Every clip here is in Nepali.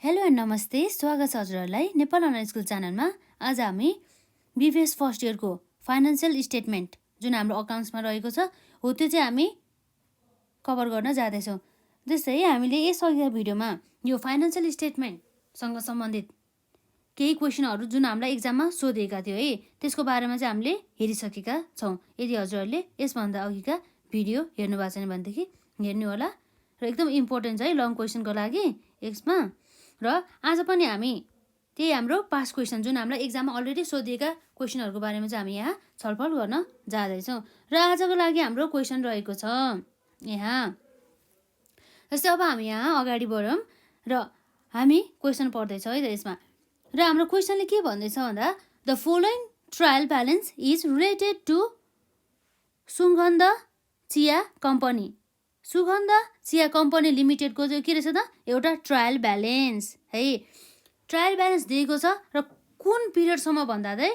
हेलो एन्ड नमस्ते, स्वागत छ हजुरहरूलाई नेपाल अनलाइन स्कुल च्यानलमा। आज हामी बिबिएस फर्स्ट इयरको फाइनेन्सियल स्टेटमेन्ट जुन हाम्रो अकाउन्ट्समा रहेको छ हो त्यो चाहिँ हामी कभर गर्न जाँदैछौँ। जस्तै हामीले यसअघिको भिडियोमा यो फाइनेन्सियल स्टेटमेन्टसँग सम्बन्धित केही क्वेसनहरू जुन हामीलाई एक्जाममा सोधेका थियो है, त्यसको बारेमा चाहिँ हामीले हेरिसकेका छौँ। यदि हजुरहरूले यसभन्दा अघिका भिडियो हेर्नु भएको छैन भनेदेखि हेर्नु होला र एकदम इम्पोर्टेन्ट छ है लङ क्वेसनको लागि यसमा। र आज पनि हामी त्यही हाम्रो पास्ट क्वेसन जुन हामीलाई एक्जाममा अलरेडी सोधिएका क्वेसनहरूको बारेमा चाहिँ हामी यहाँ छलफल गर्न जाँदैछौँ। र आजको लागि हाम्रो क्वेसन रहेको छ यहाँ। जस्तै अब हामी यहाँ अगाडि बढौँ र हामी क्वेसन पढ्दैछौँ है त यसमा। र हाम्रो क्वेसनले के भन्दैछ भन्दा the following trial balance is related to Sugandh Chiya company. सुगन्ध चिया कम्पनी लिमिटेडको चाहिँ के रहेछ त एउटा ट्रायल ब्यालेन्स है। ट्रायल ब्यालेन्स दिएको छ र कुन पिरियडसम्म भन्दा चाहिँ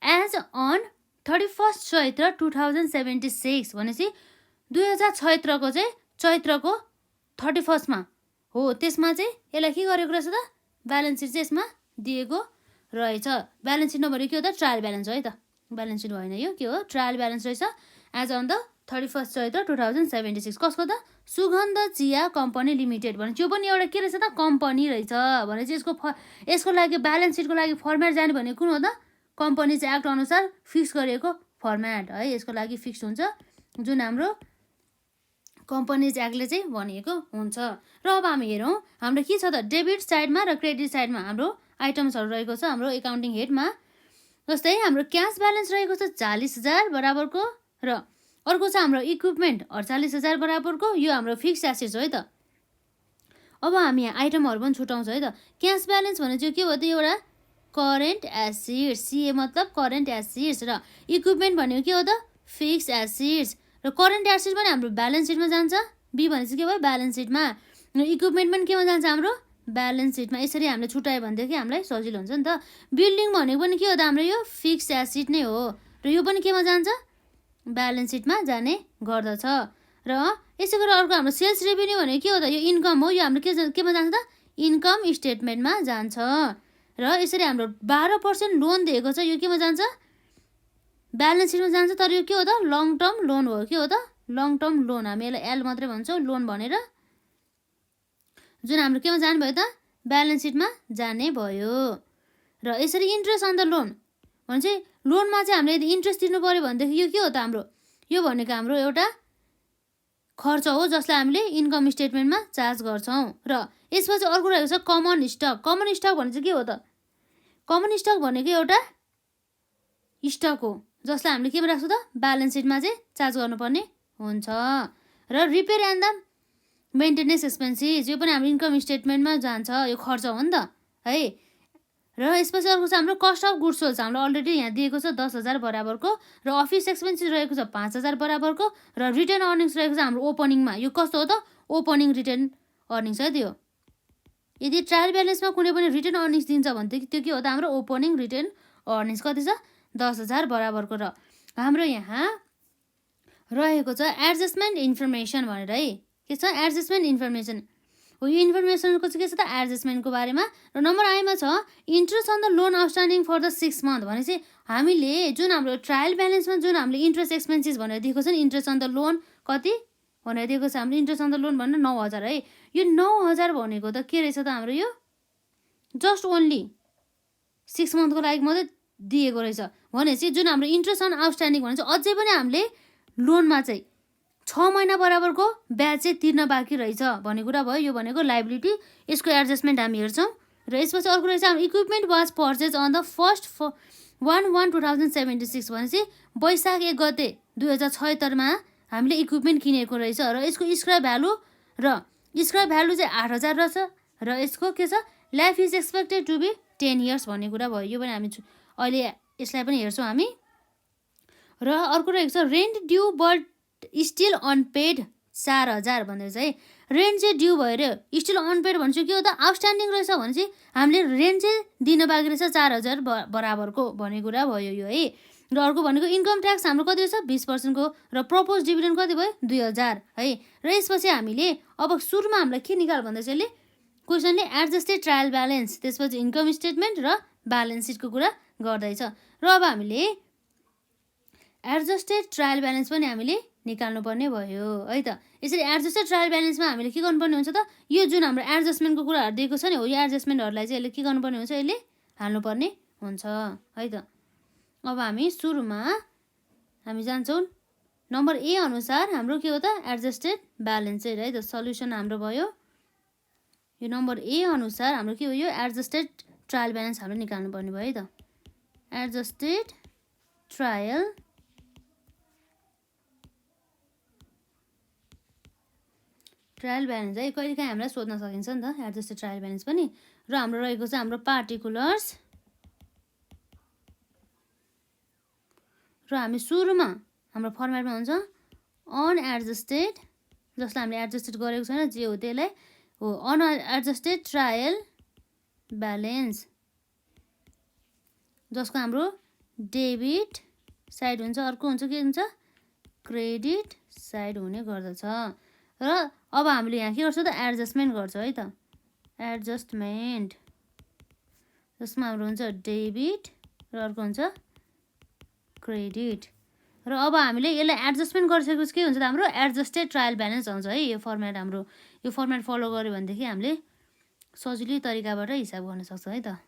एज अन 31 चैत्र 2076 भनेपछि 2076को चाहिँ चैत्रको 31मा हो। त्यसमा चाहिँ यसलाई के गरेको रहेछ त ब्यालेन्स सिट चाहिँ यसमा दिएको रहेछ। ब्यालेन्स सिट नभएर के हो त ट्रायल ब्यालेन्स हो है त, ब्यालेन्स सिट भएन, यो के हो ट्रायल ब्यालेन्स रहेछ एज अन द 31 चैत्र 2076। कसको त सुगन्ध चिया कम्पनी लिमिटेड भने त्यो पनि एउटा के रहेछ त कम्पनी रहेछ भने चाहिँ यसको लागि ब्यालेन्स सिटको लागि फर्मेट जाने भने कुन हो त कम्पनिज एक्ट अनुसार फिक्स गरिएको फर्मेट है। यसको लागि फिक्स हुन्छ जुन हाम्रो कम्पनिज एक्टले चाहिँ भनिएको हुन्छ। र अब हामी हेरौँ हाम्रो के छ त डेबिट साइडमा र क्रेडिट साइडमा हाम्रो आइटम्सहरू रहेको छ हाम्रो एकाउन्टिङ हेडमा। जस्तै हाम्रो क्यास ब्यालेन्स रहेको छ 40,000 बराबरको र अर्को छ हाम्रो इक्विपमेन्ट 48,000 बराबरको। यो हाम्रो फिक्स एसेट्स हो है त। अब हामी यहाँ आइटमहरू पनि छुटाउँछ है त। क्यास ब्यालेन्स भने चाहिँ के हो त एउटा करेन्ट एसेट्स, सीए मतलब करेन्ट एसेट्स, र इक्विपमेन्ट भनेको के हो त फिक्स एसेट्स, र करेन्ट एसेट्स पनि हाम्रो ब्यालेन्स सिटमा जान्छ। बी भने चाहिँ के भयो ब्यालेन्स सिटमा, र इक्विपमेन्ट पनि केमा जान्छ हाम्रो ब्यालेन्स सिटमा। यसरी हामीले छुट्यायो भनेदेखि हामीलाई सजिलो हुन्छ नि त। बिल्डिङ भनेको पनि के हो त हाम्रो यो फिक्स एसेट नै हो र यो पनि केमा जान्छ ब्यालेन्स सिटमा जाने गर्दछ। र यसै गरी अर्को हाम्रो सेल्स रेभेन्यू भनेको के हो त यो इन्कम हो। यो हाम्रो केमा जान्छ त इन्कम स्टेटमेन्टमा जान्छ। र यसरी हाम्रो 12% लोन दिएको छ, यो केमा जान्छ ब्यालेन्स सिटमा जान्छ। तर यो के हो त लङ टर्म लोन हो। के हो त लङ टर्म लोन, हामी यसलाई एल मात्रै भन्छौँ लोन भनेर, जुन हाम्रो केमा जाने भयो त ब्यालेन्स सिटमा जाने भयो। र यसरी इन्ट्रेस्ट अन द लोन भने चाहिँ लोनमा चाहिँ हामीले यदि इन्ट्रेस्ट तिर्नु पऱ्यो भनेदेखि यो के हो त हाम्रो यो भनेको हाम्रो एउटा खर्च हो जसलाई हामीले इन्कम स्टेटमेन्टमा चार्ज गर्छौँ। र यसपछि अर्को रहेको छ कमन स्टक। कमन स्टक भने चाहिँ के हो त कमन स्टक भनेको एउटा स्टक हो जसलाई हामीले केमा राख्छौँ त ब्यालेन्स सिटमा चाहिँ चार्ज गर्नुपर्ने हुन्छ। र repair and the maintenance expenses यो पनि हाम्रो इन्कम स्टेटमेन्टमा जान्छ, यो खर्च हो नि त है। र यसपछि अर्को छ हाम्रो कस्ट अफ गुड्स सोल्ड, हाम्रो अलरेडी यहाँ दिएको छ 10,000 बराबरको, र अफिस एक्सपेन्सेस रहेको छ 5,000 बराबरको, र रिटर्न अर्निङ्स रहेको छ हाम्रो ओपनिङमा। यो कस्तो हो त ओपनिङ रिटर्न अर्निङ्स है त्यो। यदि ट्रायल ब्यालेन्समा कुनै पनि रिटर्न अर्निङ्स दिन्छ भनेदेखि त्यो के हो त हाम्रो ओपनिङ रिटर्न अर्निङ्स कति छ 10,000 बराबरको। र हाम्रो यहाँ रहेको छ एडजस्टमेन्ट इन्फर्मेसन भनेर है। के छ एडजस्टमेन्ट इन्फर्मेसन हो। यो इन्फर्मेसनको चाहिँ के छ त एडजस्टमेन्टको बारेमा। र नम्बर आईमा छ interest on the loan outstanding for the 6 month भने चाहिँ हामीले जुन हाम्रो ट्रायल ब्यालेन्समा जुन हामीले इन्ट्रेस्ट एक्सपेन्सेस भनेर दिएको छ नि इन्ट्रेस्ट अन द लोन कति भनेर दिएको छ हाम्रो इन्ट्रेस्ट अन द लोन भनेर 9,000 है। यो 9,000 भनेको त के रहेछ त हाम्रो यो जस्ट ओन्ली 6 मन्थको लागि मात्रै दिएको रहेछ भनेपछि जुन हाम्रो इन्ट्रेस्ट अन आउटस्ट्यान्डिङ भने चाहिँ अझै पनि हामीले लोनमा चाहिँ 6 महिना बराबरको ब्याज चाहिँ तिर्न बाँकी रहेछ भन्ने कुरा भयो। यो भनेको लाइबिलिटी, यसको एडजस्टमेन्ट हामी हेर्छौँ। र यसपछि अर्को रहेछ हाम्रो equipment was purchase on the 1/1/2076 भनेपछि वैशाख 1 गते 2076मा हामीले इक्विपमेन्ट किनेको रहेछ। र यसको स्क्रैप भ्यालु चाहिँ 8,000 रहेछ। र यसको के छ life is expected to be 10 years भन्ने कुरा भयो। यो पनि हामी अहिले यसलाई पनि हेर्छौँ हामी। र अर्को रहेको छ rent due but still unpaid 4,000 भनेर चाहिँ रेन्ट चाहिँ ड्यू भएर स्टिल अनपेड भने चाहिँ के हो त आउटस्ट्यान्डिङ रहेछ भने चाहिँ हामीले रेन्ट चाहिँ दिन बाँकी रहेछ 4,000 बराबरको भन्ने कुरा भयो यो है। र अर्को भनेको इन्कम ट्याक्स हाम्रो कति रहेछ 20% को, र प्रपोज डिभिडेन्ड कति भयो 2,000 है। र यसपछि हामीले अब सुरुमा हामीलाई के निकाल भन्दा चाहिँ क्वेसनले एडजस्टेड ट्रायल ब्यालेन्स त्यसपछि इन्कम स्टेटमेन्ट र ब्यालेन्स सिटको कुरा गर्दैछ। र अब हामीले एडजस्टेड ट्रायल ब्यालेन्स पनि हामीले निकाल्नुपर्ने भयो है त। यसरी एडजस्टेड ट्रायल ब्यालेन्समा हामीले के गर्नुपर्ने हुन्छ त, यो जुन हाम्रो एडजस्टमेन्टको कुराहरू दिएको छ नि हो, यो एडजस्टमेन्टहरूलाई चाहिँ यसले के गर्नुपर्ने हुन्छ, यसले हाल्नुपर्ने हुन्छ है त। अब हामी सुरुमा हामी जान्छौँ नम्बर ए अनुसार हाम्रो के हो त, एडजस्टेड ब्यालेन्स चाहिँ है त। सल्युसन हाम्रो भयो यो नम्बर ए अनुसार हाम्रो के हो, यो एडजस्टेड ट्रायल ब्यालेन्स हाम्रो निकाल्नुपर्ने भयो है त। एडजस्टेड ट्रायल ब्यालेन्स है कहिलेकाहीँ हामीलाई सोध्न सकिन्छ नि त एडजस्टेड ट्रायल ब्यालेन्स पनि। र हाम्रो रहेको छ हाम्रो पार्टिकुलर्स, र हामी सुरुमा हाम्रो फर्मेटमा हुन्छ अनएडजस्टेड, जसलाई हामीले एडजस्टेड गरेको छैन जे हो त्यसलाई हो अनएडजस्टेड ट्रायल ब्यालेन्स, जसको हाम्रो डेबिट साइड हुन्छ, अर्को हुन्छ के हुन्छ, क्रेडिट साइड हुने गर्दछ। र अब हामीले यहाँ के गर्छौँ त, एडजस्टमेन्ट गर्छौँ है त। एडजस्टमेन्ट जसमा हाम्रो हुन्छ डेबिट र अर्को हुन्छ क्रेडिट। र अब हामीले यसलाई एडजस्टमेन्ट गरिसकेपछि के हुन्छ त, हाम्रो एडजस्टेड ट्रायल ब्यालेन्स आउँछ है। यो फर्मेट हाम्रो यो फर्मेट फलो गऱ्यो भनेदेखि हामीले सजिलै तरिकाबाट हिसाब गर्न सक्छौँ है त।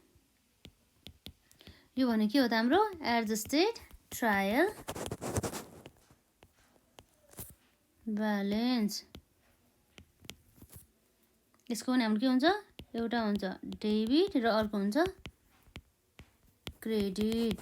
यो भने के हो त हाम्रो एडजस्टेड ट्रायल ब्यालेन्स। यसको पनि हाम्रो के हुन्छ, एउटा हुन्छ डेबिट र अर्को हुन्छ क्रेडिट।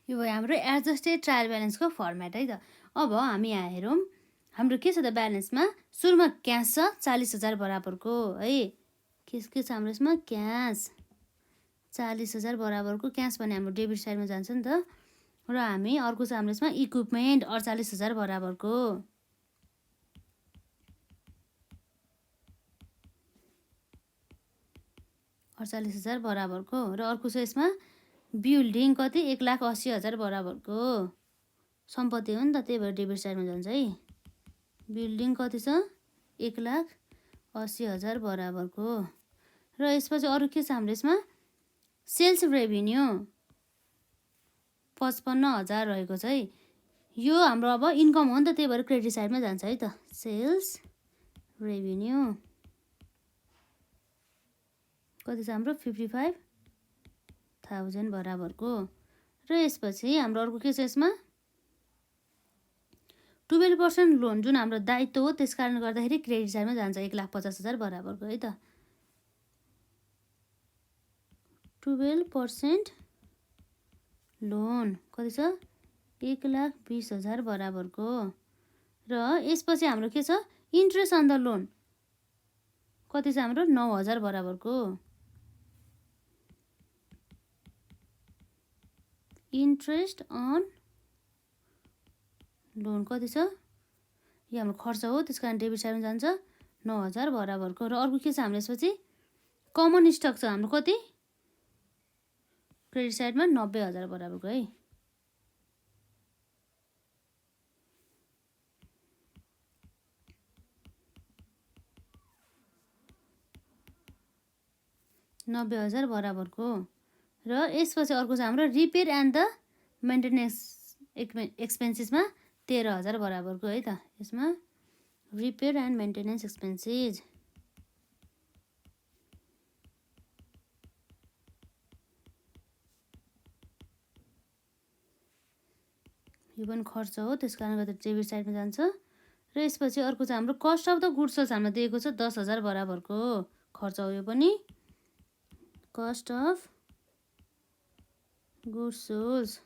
यो भयो हाम्रो एडजस्टेड ट्रायल ब्यालेन्सको फर्मेट है त। अब हामी यहाँ हेरौँ हाम्रो के छ त ब्यालेन्समा, सुरुमा क्यास छ 40,000 बराबरको है। के छ हाम्रो यसमा, क्यास 40,000 बराबरको। क्यास भने हाम्रो डेबिट साइडमा जान्छ नि त। र हामी अर्को छ हाम्रो यसमा इक्विपमेन्ट 48,000 बराबरको। 48,000 बराबरको। र अर्को छ यसमा बिल्डिङ कति, 1,80,000 बराबरको। सम्पत्ति हो नि त, त्यही भएर डेबिट साइडमा जान्छ है। बिल्डिङ कति छ, 1,80,000 बराबरको। र यसपछि अरू के छ हाम्रो यसमा, सेल्स रेभिन्यू 55,000 रहेको छ है। यो हाम्रो अब इन्कम हो नि त, त्यही भएर क्रेडिट साइडमा जान्छ है त। सेल्स रेभिन्यू कति छ हाम्रो, 55,000 बराबरको। र यसपछि हाम्रो अर्को के छ यसमा, 12% लोन जुन हाम्रो दायित्व हो, त्यस कारणले गर्दाखेरि क्रेडिट साइडमा जान्छ 1,50,000 बराबरको है त। 12% लोन कति छ, 1,20,000 बराबरको। र यसपछि हाम्रो के छ, इन्ट्रेस्ट अन द लोन कति छ हाम्रो, 9,000 बराबरको। इन्ट्रेस्ट अन लोन कति छ, यो हाम्रो खर्च हो, त्यस कारण डेबिट साइडमा जान्छ 9,000 बराबरको। र अर्को के छ हाम्रो यसपछि, कमन स्टक छ हाम्रो कति, क्रेडिट साइडमा 90,000 बराबरको है। $90,000 बराबरको। र यसपछि अर्को छ हाम्रो रिपेयर एन्ड द मेन्टेनेन्स एक्सपेन्सेसमा 13,000 बराबरको है त। यसमा रिपेयर एन्ड मेन्टेनेन्स एक्सपेन्सेस यो पनि खर्च हो, त्यस कारणले गर्दा डेबिट साइडमा जान्छ। र यसपछि अर्को चाहिँ हाम्रो cost of the goods sold हामीलाई दिएको छ 10,000 बराबरको खर्च हो। यो पनि कस्ट अफ गुड्स सोल्स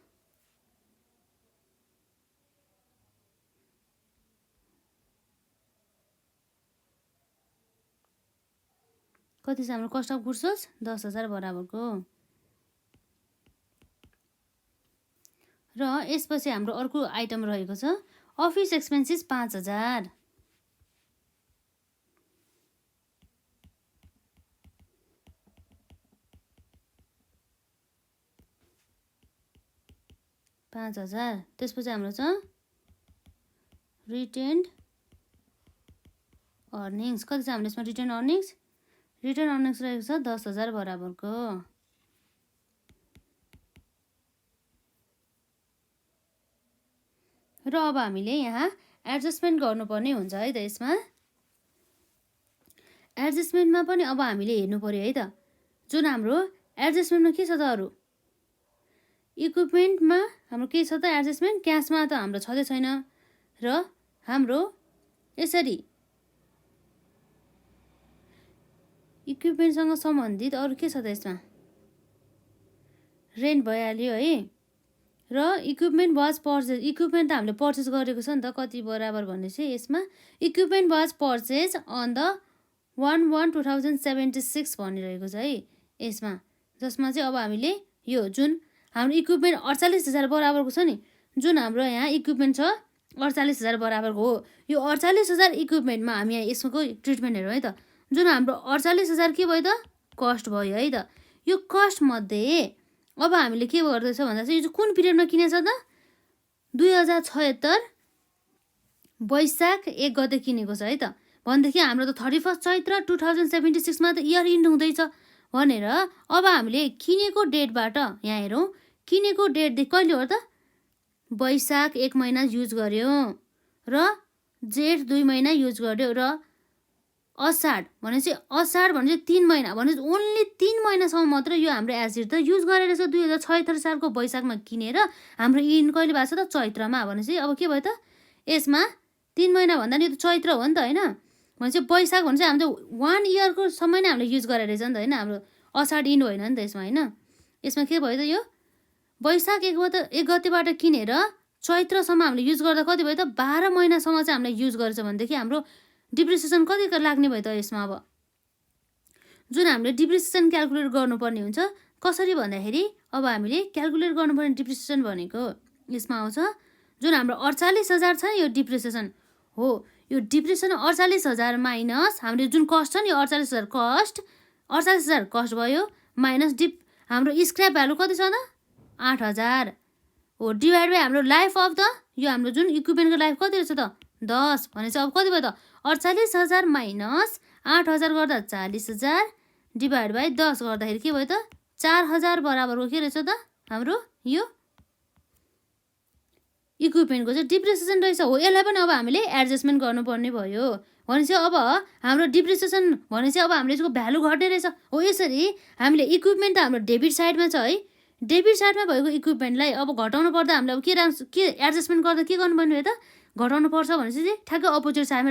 कति छ हाम्रो कस्ट अफ गुड्स सोल्स 10,000 बराबरको। र यसपछि हाम्रो अर्को आइटम रहेको छ अफिस एक्सपेन्सेस 5,000। त्यसपछि हाम्रो छ रिटेन्ड अर्निङ्स। कति छ हाम्रो यसमा रिटेन्ड अर्निङ्स रहेको छ 10,000 बराबरको। र अब हामीले यहाँ एडजस्टमेन्ट गर्नुपर्ने हुन्छ है त। यसमा एडजस्टमेन्टमा पनि अब हामीले हेर्नु पर्यो है त। जुन हाम्रो एडजस्टमेन्टमा के छ त अरू इक्विपमेन्टमा हाम्रो के छ त एडजस्टमेन्ट, क्यासमा त हाम्रो छँदै छैन। र हाम्रो यसरी इक्विपमेन्टसँग सम्बन्धित अरू के छ त यसमा रेन्ट भइहाल्यो है। र इक्विपमेन्ट वाज पर्चेज, इक्विपमेन्ट त हामीले पर्चेस गरेको छ नि त, कति बराबर भनेपछि यसमा equipment was purchase on the 1/1/2076 भनिरहेको छ है यसमा। जसमा चाहिँ अब हामीले यो जुन हाम्रो इक्विपमेन्ट 48,000 बराबरको छ नि, जुन हाम्रो यहाँ इक्विपमेन्ट छ 48,000 बराबरको हो। यो 48,000 इक्विपमेन्टमा हामी यहाँ यसको ट्रिटमेन्ट हेरौँ है त। जुन हाम्रो 48,000 के भयो त कस्ट भयो है त। यो कस्ट मध्ये अब हामीले के गर्दैछ भन्दा चाहिँ यो चाहिँ कुन पिरियडमा किनेछ त 2076 वैशाख 1 गते किनेको छ है त। भनेदेखि हाम्रो त 31 चैत्र 2076 मा त इयर इन्ड हुँदैछ भनेर अब हामीले किनेको डेटबाट यहाँ हेरौँ, किनेको डेटदेखि कहिले हो त वैशाख 1 महिना युज गर्यो र जेठ 2 महिना युज गर्यो र असाढ भनेपछि 3 महिना भनेपछि ओन्ली 3 महिनासम्म मात्र यो हाम्रो एसिड त युज गरेर छ। 2076 सालको वैशाखमा किनेर हाम्रो इन्ड कहिले भएको छ त चैत्रमा। भनेपछि अब के भयो त यसमा 3 महिना भन्दा नि यो त चैत्र हो नि त होइन। भनेपछि वैशाख भनेपछि हाम्रो 1 इयरको समय नै हामीले युज गरेर रहेछ नि त होइन। हाम्रो असाढ इन्ड होइन नि त यसमा होइन। यसमा के भयो त यो वैशाख 1 गतेबाट किनेर चैत्रसम्म हामीले युज गर्दा कति भयो त 12 महिनासम्म चाहिँ हामीले युज गरेछ भनेदेखि हाम्रो डिप्रिसिएसन कति लाग्ने भयो त यसमा। अब जुन हामीले डिप्रिसिएसन क्यालकुलेट गर्नुपर्ने हुन्छ कसरी भन्दाखेरि अब हामीले क्यालकुलेट गर्नुपर्ने डिप्रिसिएसन भनेको यसमा आउँछ। जुन हाम्रो 48,000 छ यो डिप्रिसिएसन हो। यो डिप्रिसिएसन 48,000 माइनस हाम्रो जुन कस्ट छ नि 48,000 कस्ट भयो माइनस हाम्रो स्क्रैप भ्यालु कति छ त 8,000 हो डिभाइड बाई हाम्रो लाइफ अफ द यो हाम्रो जुन इक्विपमेन्टको लाइफ कति रहेछ त 10 भनेपछि अब कति भयो त 48,000 माइनस 8,000 गर्दा 40,000 डिभाइड बाई 10 गर्दाखेरि के भयो त 4,000 बराबरको के रहेछ त हाम्रो यो इक्विपमेन्टको चाहिँ डिप्रिसिएसन रहेछ हो। यसलाई पनि अब हामीले एडजस्टमेन्ट गर्नुपर्ने भयो भनेपछि अब हाम्रो डिप्रिसिएसन भनेपछि अब हामीले यसको भ्यालु घट्ने रहेछ हो। यसरी हामीले इक्विपमेन्ट त हाम्रो डेबिट साइडमा छ है। डेबिट साइडमा भएको इक्विपमेन्टलाई अब घटाउनु पर्दा हामीले अब के एडजस्टमेन्ट गर्दा के गर्नुपर्ने भयो त घटाउनु पर्छ भनेपछि चाहिँ ठ्याक्कै अपोजिट साइडमा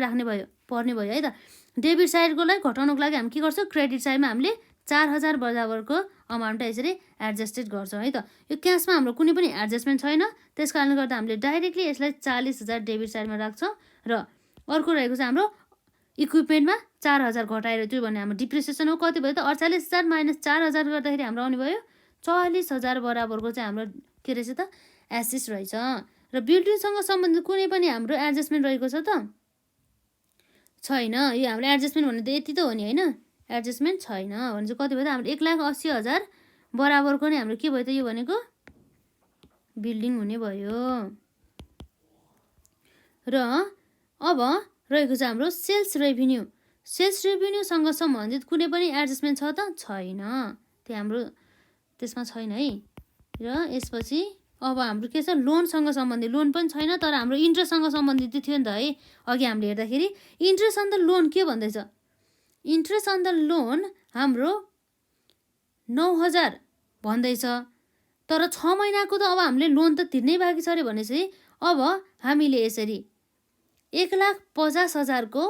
पर्ने भयो है त। डेबिट साइडकोलाई घटाउनुको लागि हामी के गर्छौँ क्रेडिट साइडमा हामीले 4,000 बराबरको अमाउन्ट यसरी एडजस्टेड गर्छौँ है त। यो क्यासमा हाम्रो कुनै पनि एडजस्टमेन्ट छैन, त्यस कारणले गर्दा हामीले डाइरेक्टली यसलाई 40,000 डेबिट साइडमा राख्छौँ। र अर्को रहेको चाहिँ हाम्रो इक्विपमेन्टमा 4,000 घटाएर त्यो भने हाम्रो डिप्रिसिएसन हो कति भयो त 48,000 माइनस 4,000 गर्दाखेरि हाम्रो आउने भयो 44,000 बराबरको चाहिँ हाम्रो के रहेछ त एसेट्स रहेछ। र बिल्डिङसँग सम्बन्धित कुनै पनि हाम्रो एडजस्टमेन्ट रहेको छ त छैन। यो हाम्रो एडजस्टमेन्ट भन्ने त यति त हो नि होइन, एडजस्टमेन्ट छैन भने चाहिँ कति भयो त हाम्रो 1,80,000 बराबरको नै हाम्रो के भयो त यो भनेको बिल्डिङ हुने भयो। र अब रहेको छ हाम्रो सेल्स रेभिन्यूसँग सम्बन्धित कुनै पनि एडजस्टमेन्ट छ त छैन, त्यो हाम्रो त्यसमा छैन है। र यसपछि अब हाम्रो के छ लोनसँग सम्बन्धित लोन पनि छैन तर हाम्रो इन्ट्रेस्टसँग सम्बन्धित थियो नि त है अघि हामीले हेर्दाखेरि इन्ट्रेस्ट अन द लोन के भन्दैछ इन्ट्रेस्ट अन द लोन हाम्रो 9,000 भन्दैछ तर 6 महिनाको त अब हामीले लोन त तिर्नै बाँकी छ अरे भनेपछि अब हामीले यसरी 1,50,000 को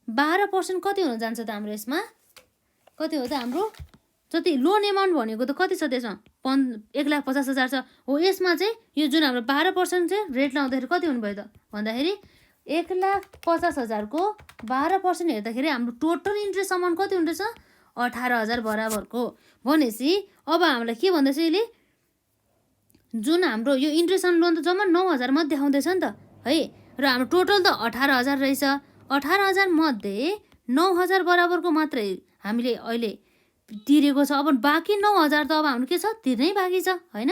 12% कति हुन जान्छ त हाम्रो यसमा कति हो त हाम्रो जति लोन एमाउन्ट भनेको त कति छ त्यसमा 1,50,000 छ हो यसमा चाहिँ यो जुन हाम्रो 12% चाहिँ रेट लाउँदाखेरि कति हुनुभयो त भन्दाखेरि 1,50,000 को 12% हेर्दाखेरि हाम्रो टोटल इन्ट्रेस्ट अमाउन्ट कति हुँदैछ 18,000 बराबरको भनेपछि अब हामीलाई के भन्दैछ यसले जुन हाम्रो यो इन्ट्रेस्ट अन लोन त जम्मा 9,000 मध्ये देखाउँदैछ नि त है र हाम्रो टोटल त 18,000 रहेछ 18,000 मध्ये 9,000 बराबरको मात्रै हामीले अहिले तिरेको छ अब बाँकी 9,000 त अब हाम्रो के छ तिर्नै बाँकी छ होइन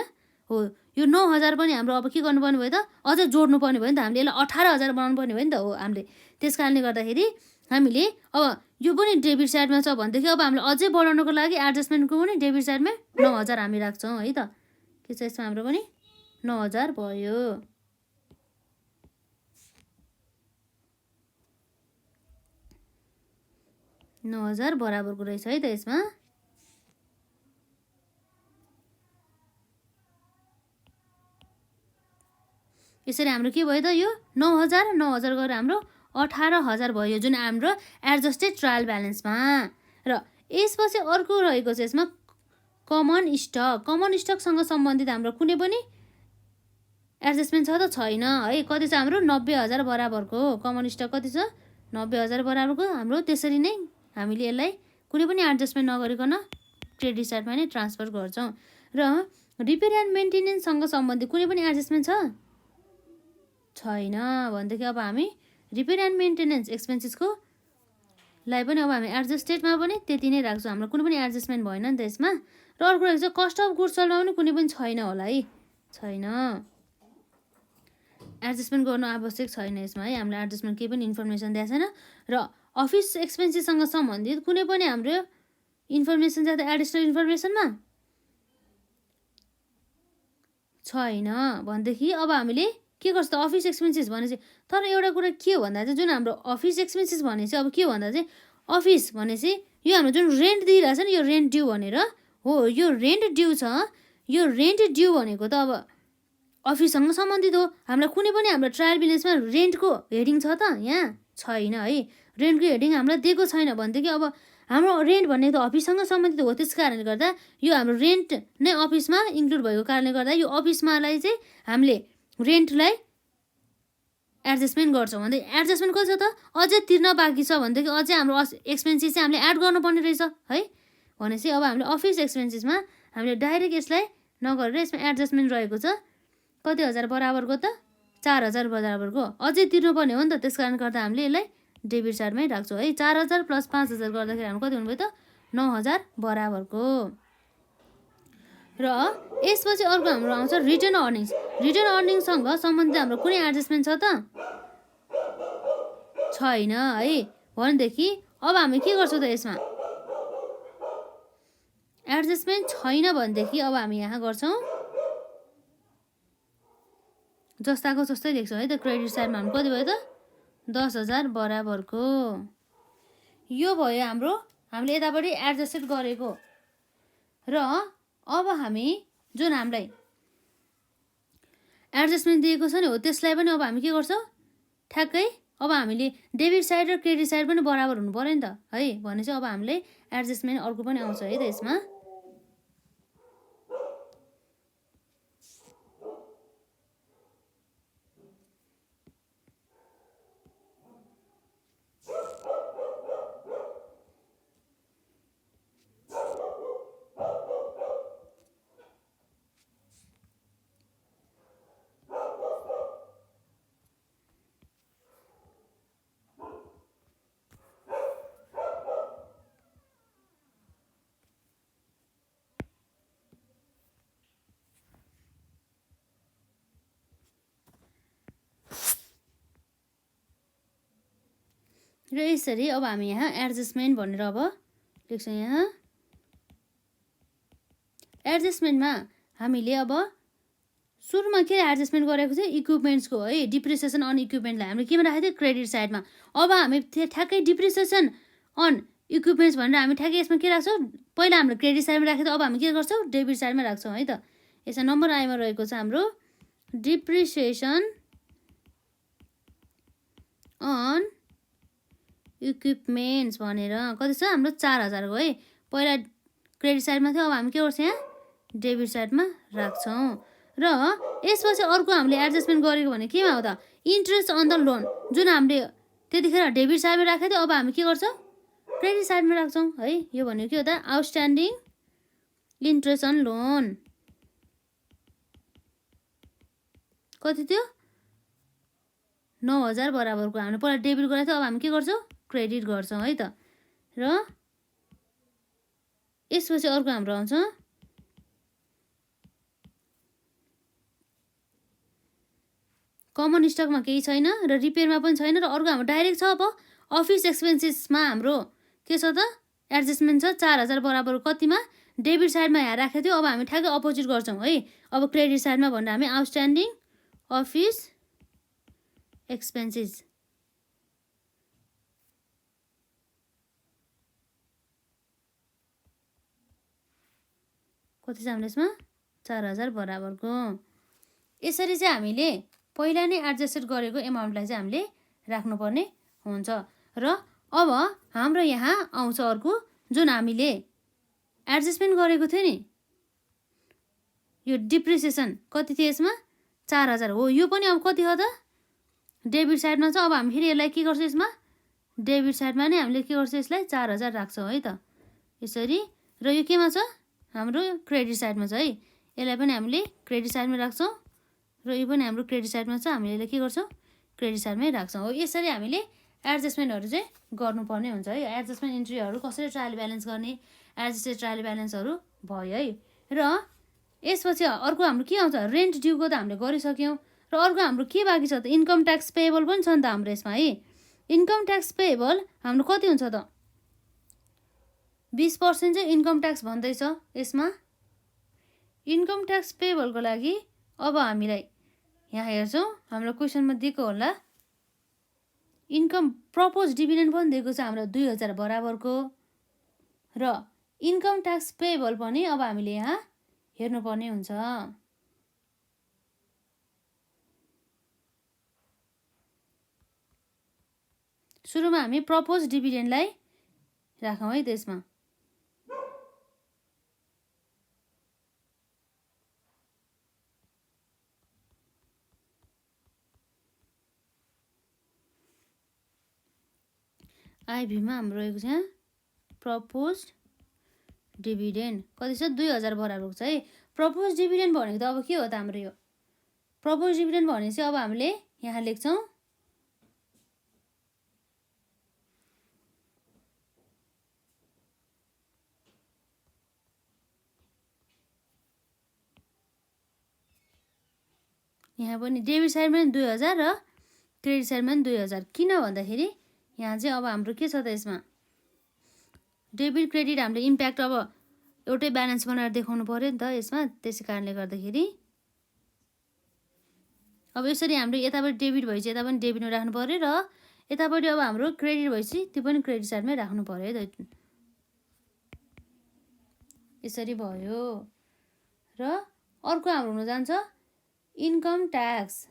हो यो 9,000 पनि हाम्रो अब के गर्नुपर्ने भयो त अझै जोड्नु पर्ने भयो नि त हामीले यसलाई 18,000 बनाउनु पर्ने भयो नि त हो हामीले त्यस कारणले गर्दाखेरि हामीले अब यो पनि डेबिट साइडमा छ भनेदेखि अब हामीले अझै बढाउनको लागि एडजस्टमेन्टको पनि डेबिट साइडमै 9,000 हामी राख्छौँ है त के छ यसमा हाम्रो पनि 9,000 भयो 9,000 बराबरको रहेछ है त यसमा यसरी हाम्रो के भयो त यो 9,000 9,000 गरेर हाम्रो 18,000 भयो जुन हाम्रो एडजस्टेड ट्रायल ब्यालेन्समा र यसपछि अर्को रहेको छ यसमा कमन स्टकसँग सम्बन्धित हाम्रो कुनै पनि एडजस्टमेन्ट छ त छैन है कति छ हाम्रो 90,000 बराबरको कमन स्टक कति छ 90,000 बराबरको हाम्रो त्यसरी नै हामीले यसलाई कुनै पनि एडजस्टमेन्ट नगरिकन क्रेडिट साइडमा नै ट्रान्सफर गर्छौँ र रिपेयर एन्ड मेन्टेनेन्ससँग सम्बन्धित कुनै पनि एडजस्टमेन्ट छैन भनेदेखि अब हामी रिपेयर एन्ड मेन्टेनेन्स एक्सपेन्सेसको लाई पनि अब हामी एडजस्टेडमा पनि त्यति नै राख्छौँ हाम्रो कुनै पनि एडजस्टमेन्ट भएन नि त यसमा र अर्को रहेको छ कस्ट अफ गुड्स सोल्डमा पनि कुनै पनि छैन होला है छैन एडजस्टमेन्ट गर्नु आवश्यक छैन यसमा है हामीले एडजस्टमेन्ट केही पनि इन्फर्मेसन दिएको छैन र अफिस एक्सपेन्सेससँग सम्बन्धित कुनै पनि हाम्रो इन्फर्मेसन जाँदा एडिसनल इन्फर्मेसनमा छैन भनेदेखि अब हामीले के गर्छ त अफिस एक्सपेन्सेस भनेपछि तर एउटा कुरा के हो भन्दा चाहिँ जुन हाम्रो अफिस एक्सपेन्सेस भनेपछि अब के हो भन्दा चाहिँ अफिस भनेपछि यो हाम्रो जुन रेन्ट दिइरहेछ नि यो रेन्ट ड्यू भनेर हो यो रेन्ट ड्यू छ यो रेन्ट ड्यू भनेको त अब अफिससँग सम्बन्धित हो हामीलाई कुनै पनि हाम्रो ट्रायल ब्यालेन्समा रेन्टको हेडिङ छ त यहाँ छैन है रेन्टको हेडिङ हामीलाई दिएको छैन भनेदेखि अब हाम्रो रेन्ट भनेको त अफिससँग सम्बन्धित हो त्यस कारणले गर्दा यो हाम्रो रेन्ट नै अफिसमा इन्क्लुड भएको कारणले गर्दा यो अफिसमालाई चाहिँ हामीले रेन्टलाई एडजस्टमेन्ट गर्छौँ भन्दै एडजस्टमेन्ट कति छ त अझै तिर्न बाँकी छ भनेदेखि अझै हाम्रो एक्सपेन्सेस चाहिँ हामीले एड गर्नुपर्ने रहेछ है भनेपछि अब हामीले अफिस एक्सपेन्सेसमा हामीले डाइरेक्ट यसलाई नगरेर यसमा एडजस्टमेन्ट रहेको छ कति हजार बराबरको त 4,000 बराबरको अझै तिर्नुपर्ने हो नि त त्यस कारणले गर्दा हामीले यसलाई डेबिट साइडमै राख्छौँ है 4,000 प्लस 5,000 गर्दाखेरि हाम्रो कति हुनुभयो त 9,000 बराबरको र यसपछि अर्को हाम्रो आउँछ रिटर्न अर्निङसँग सम्बन्धित हाम्रो कुनै एडजस्टमेन्ट छ त छैन है भनेदेखि अब हामी के गर्छौँ त यसमा एडजस्टमेन्ट छैन भनेदेखि अब हामी यहाँ गर्छौँ जस्ताको जस्तै लेख्छौँ है त क्रेडिट साइडमा हाम्रो कति भयो त 10,000 बराबरको यो भयो हाम्रो हामीले यतापट्टि एडजस्टेड गरेको र अब हामी जुन हामीलाई एडजस्टमेन्ट दिएको छ नि हो त्यसलाई पनि अब हामी के गर्छौँ ठ्याक्कै अब हामीले डेबिट साइड र क्रेडिट साइड पनि बराबर हुनु पर्यो नि त है भनेपछि अब हामीले एडजस्टमेन्ट अर्को पनि आउँछ है त यसमा र यसरी अब हामी यहाँ एडजस्टमेन्ट भनेर अब लेख्छौँ यहाँ एडजस्टमेन्टमा हामीले अब सुरुमा के एडजस्टमेन्ट गरेको थियो इक्विपमेन्ट्सको है, डिप्रिसिएसन अन इक्विपमेन्टलाई हामीले केमा राखेको थियो क्रेडिट साइडमा। अब हामी ठ्याक्कै डिप्रिसिएसन अन इक्विपमेन्ट्स भनेर हामी ठ्याक्कै यसमा के राख्छौँ, पहिला हाम्रो क्रेडिट साइडमा राखेको अब हामी के गर्छौँ डेबिट साइडमा राख्छौँ है त। यसमा नम्बर आईमा रहेको छ हाम्रो डिप्रिसिएसन अन इक्विपमेन्ट्स भनेर कति छ हाम्रो 4000 हो है। पहिला क्रेडिट साइडमा थियो, अब हामी के गर्छौँ यहाँ डेबिट साइडमा राख्छौँ। र यसपछि अर्को हामीले एडजस्टमेन्ट गरेको भने केमा हो त इन्ट्रेस्ट अन द लोन, जुन हामीले त्यतिखेर डेबिट साइडमा राखेको थियो अब हामी के गर्छौँ क्रेडिट साइडमा राख्छौँ है। यो भनेको के हो त आउटस्ट्यान्डिङ इन्ट्रेस्ट अन लोन कति थियो 9000 बराबरको हामीले पहिला डेबिट गरेको थियो, अब हामी के गर्छौँ क्रेडिट गर्छौँ है त। र यसपछि अर्को हाम्रो आउँछ कमन स्टकमा केही छैन र रिपेयरमा पनि छैन, र अर्को हाम्रो डाइरेक्ट छ अब अफिस एक्सपेन्सेसमा हाम्रो के छ त एडजस्टमेन्ट छ 4000 बराबर कतिमा डेबिट साइडमा यहाँ राखेको थियो, अब हामी ठ्याक्कै अपोजिट गर्छौँ है। अब क्रेडिट साइडमा भन्दा हामी आउटस्ट्यान्डिङ अफिस एक्सपेन्सेस कति छ हाम्रो यसमा 4000 बराबरको। यसरी चाहिँ हामीले पहिला नै एडजस्टेड गरेको एमाउन्टलाई चाहिँ हामीले राख्नुपर्ने हुन्छ। र अब हाम्रो यहाँ आउँछ अर्को जुन हामीले एडजस्टमेन्ट गरेको थियो नि यो डिप्रिसिएसन कति थियो यसमा 4000 हो, यो पनि अब कति हो त डेबिट साइडमा छ। अब हामी फेरि यसलाई के गर्छौँ यसमा डेबिट साइडमा नै हामीले के गर्छौँ यसलाई 4000 राख्छौँ है त यसरी। र यो केमा छ हाम्रो क्रेडिट साइडमा छ है, यसलाई पनि हामीले क्रेडिट साइडमा राख्छौँ र यो पनि हाम्रो क्रेडिट साइडमा छ, हामीले यसलाई के गर्छौँ क्रेडिट साइडमै राख्छौँ हो। यसरी हामीले एडजस्टमेन्टहरू चाहिँ गर्नुपर्ने हुन्छ है। एडजस्टमेन्ट इन्ट्रीहरू कसरी ट्रायल ब्यालेन्स गर्ने एडजस्टेड ट्रायल ब्यालेन्सहरू भयो है। र यसपछि अर्को हाम्रो के आउँछ रेन्ट ड्युको त हामीले गरिसक्यौँ, र अर्को हाम्रो के बाँकी छ त इन्कम ट्याक्स पेएबल पनि छ नि त हाम्रो यसमा है। इन्कम ट्याक्स पेएबल हाम्रो कति हुन्छ त 20% चाहिँ इन्कम ट्याक्स भन्दैछ यसमा। इन्कम ट्याक्स पेएबलको लागि अब हामीलाई यहाँ हेर्छौँ हाम्रो क्वेसनमा दिएको होला इन्कम प्रपोज डिभिडेन्ड पनि दिएको छ हाम्रो 2000 बराबरको, र इन्कम ट्याक्स पेएबल पनि अब हामीले यहाँ हेर्नुपर्ने हुन्छ। सुरुमा हामी प्रपोज डिभिडेन्डलाई राखौँ है त्यसमा। आइभीमा हाम्रो रहेको छ प्रपोज डिभिडेन्ड कति छ 2000 बराबरको छ है। प्रपोज डिभिडेन्ड भनेको त अब के हो त हाम्रो यो प्रपोज डिभिडेन्ड भनेपछि अब हामीले यहाँ लेख्छौँ यहाँ पनि डेबिट साइडमा 2000 र क्रेडिट साइडमा 2000, किन भन्दाखेरि यहाँ चाहिँ अब हाम्रो के छ त यसमा डेबिट क्रेडिट हामीले इम्प्याक्ट अब एउटै ब्यालेन्स बनाएर देखाउनु पर्यो नि त यसमा, त्यसै कारणले गर्दाखेरि अब यसरी हाम्रो यतापट्टि डेबिट भएपछि यता पनि डेबिटमा राख्नु पर्यो, र यतापट्टि अब हाम्रो क्रेडिट भएपछि त्यो पनि क्रेडिट साइडमै राख्नु पर्यो है त यसरी भयो। र अर्को हाम्रो हुन जान्छ इन्कम ट्याक्स।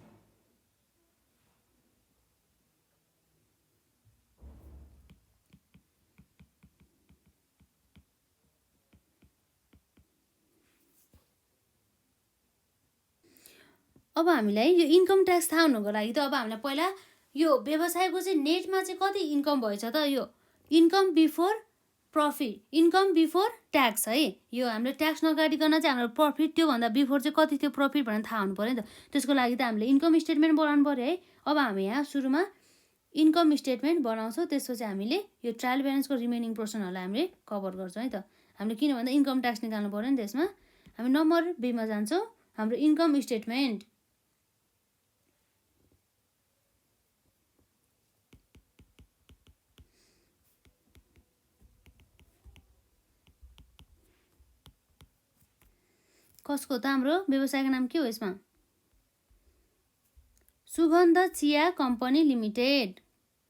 अब हामीलाई यो इन्कम ट्याक्स थाहा हुनुको लागि त अब हामीलाई पहिला यो व्यवसायको चाहिँ नेटमा चाहिँ कति इन्कम भएछ त यो income before profit income before tax है। यो हामीले ट्याक्स नकाटिकन चाहिँ हाम्रो प्रफिट त्योभन्दा बिफोर चाहिँ कति थियो प्रफिट भनेर थाहा हुनु पऱ्यो नि त। त्यसको लागि त हामीले इन्कम स्टेटमेन्ट बनाउनु पऱ्यो है। अब हामी यहाँ सुरुमा इन्कम स्टेटमेन्ट बनाउँछौँ, त्यसपछि हामीले यो ट्रायल ब्यालेन्सको रिमेनिङ पोर्सनहरूलाई हामीले कभर गर्छौँ है त। हामीले किन भन्दा इन्कम ट्याक्स निकाल्नु पऱ्यो नि त्यसमा। हामी नम्बर बीमा जान्छौँ, हाम्रो इन्कम स्टेटमेन्ट कसको त हाम्रो व्यवसायको नाम के हो यसमा सुगन्ध चिया कम्पनी लिमिटेड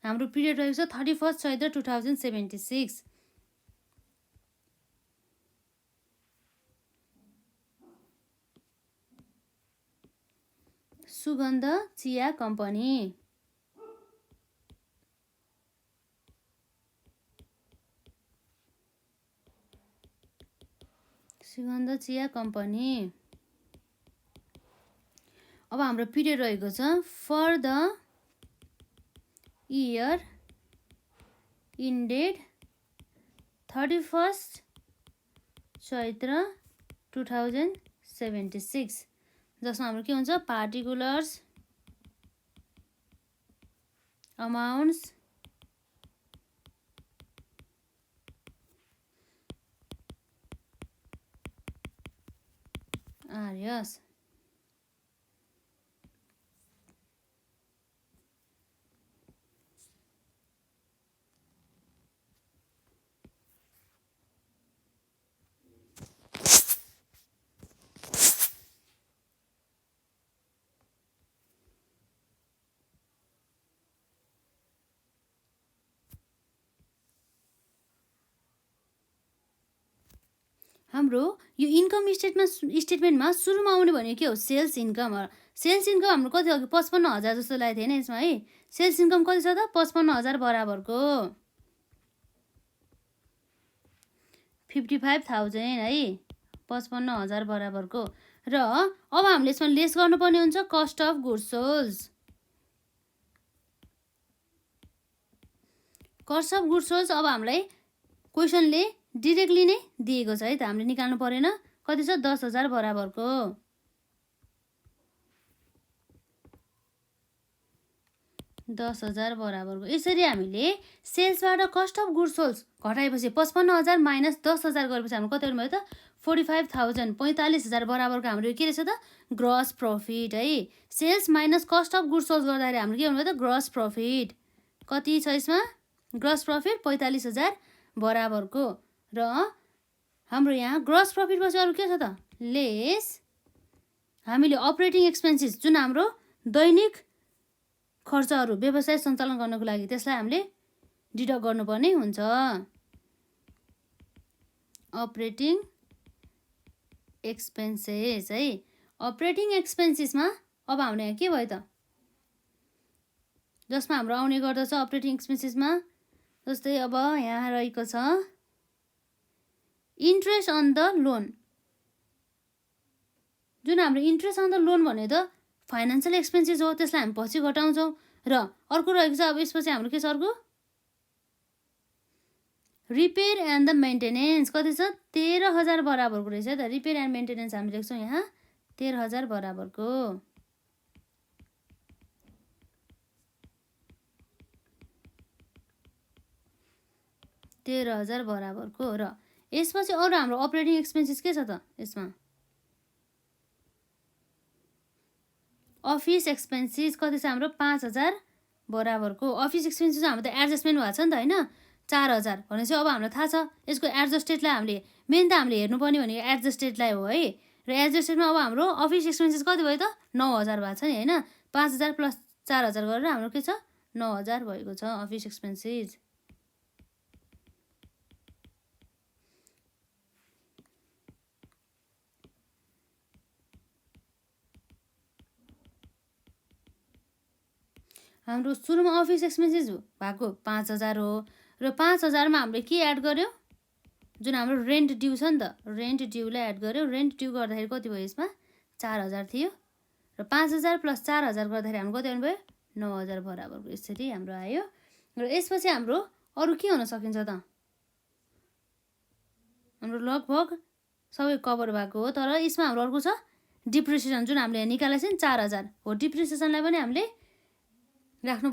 हाम्रो पिरियड रहेको छ 31 चैत्र 2076। सुगन्ध चिया कम्पनी सुगन्ध चिया कम्पनी। अब हाम्रो पिरियड रहेको छ फर द इयर इन्डेड 31 चैत्र 2076 जसमा हाम्रो के हुन्छ पार्टिकुलर्स अमाउन्ट्स आर यस हाम्रो यो इन्कम स्टेटमेन्टमा सुरुमा आउने भनेको के हो सेल्स इन्कम। सेल्स इन्कम हाम्रो कति अघि 55,000 जस्तो लागेको थियो होइन यसमा है। सेल्स इन्कम कति छ त 55,000 बराबरको 55,000 है 55,000 बराबरको। र अब हामीले यसमा लेस गर्नुपर्ने हुन्छ cost of goods sold. Cost of goods sold अब हामीलाई क्वेसनले डिरेक्टली नै दिएको छ है त, हामीले निकाल्नु परेन। कति छ 10,000 बराबरको 10,000 बराबरको। यसरी हामीले सेल्सबाट कस्ट अफ गुड्स सोल्ड घटाएपछि 55,000 माइनस 10,000 गरेपछि हाम्रो कति भयो त 45,000 45,000 बराबरको हाम्रो के रहेछ त ग्रस प्रफिट है। Sales minus cost of goods sold गर्दाखेरि हाम्रो के हुनुभयो त ग्रस प्रफिट कति छ यसमा ग्रस प्रफिट 45,000 बराबरको। र हाम्रो यहाँ ग्रस प्रफिट पछि अरू के छ त लेस हामीले अपरेटिङ एक्सपेन्सेस जुन हाम्रो दैनिक खर्चहरू व्यवसाय सञ्चालन गर्नको लागि त्यसलाई हामीले डिडक्ट गर्नुपर्ने हुन्छ। अपरेटिङ एक्सपेन्सेस है। अपरेटिङ एक्सपेन्सेसमा अब हाम्रो यहाँ के भयो त जसमा हाम्रो आउने गर्दछ अपरेटिङ एक्सपेन्सेसमा जस्तै अब यहाँ रहेको छ इन्ट्रेस्ट अन द लोन। जुन हाम्रो इन्ट्रेस्ट अन द लोन भने त फाइनेन्सियल एक्सपेन्सेस हो, त्यसलाई हामी पछि घटाउँछौँ। र अर्को रहेको छ अब यसपछि हाम्रो के छ अर्को रिपेयर एन्ड द मेन्टेनेन्स कति छ 13,000 बराबरको रहेछ त। रिपेयर एन्ड मेन्टेनेन्स हामी लेख्छौँ यहाँ 13,000 बराबरको। र यसपछि अरू हाम्रो अपरेटिङ एक्सपेन्सेस के छ त यसमा अफिस एक्सपेन्सेस कति छ हाम्रो 5,000 बराबरको। अफिस एक्सपेन्सेस हाम्रो त एडजस्टमेन्ट भएको छ नि त होइन 4,000 भनेपछि अब हामीलाई थाहा छ यसको एडजस्टेडलाई हामीले मेन त हामीले हेर्नुपर्ने भनेको एडजस्टेडलाई हो है। र एडजस्टेडमा अब हाम्रो अफिस एक्सपेन्सेस कति भयो त 9,000 भएको छ नि होइन। 5,000 प्लस 4,000 गरेर हाम्रो के छ 9,000 भएको छ अफिस एक्सपेन्सेस। हाम्रो सुरुमा अफिस एक्सपेन्सेस भएको 5,000 हो। र 5,000मा हामीले के एड गर्यो जुन हाम्रो रेन्ट ड्यू छ नि त रेन्ट ड्यूलाई एड गर्यो। रेन्ट ड्यू गर्दाखेरि कति भयो यसमा 4,000 थियो। र 5,000 प्लस 4,000 गर्दाखेरि हाम्रो कति आउनुभयो 9,000 बराबरको यसरी हाम्रो आयो। र यसपछि हाम्रो अरू के हुन सकिन्छ त हाम्रो लगभग सबै कभर भएको हो। तर यसमा हाम्रो अर्को छ डिप्रिसिएसन जुन हामीले निकालेको छ नि 4,000 हो। डिप्रिसिएसनलाई पनि हामीले राख्नु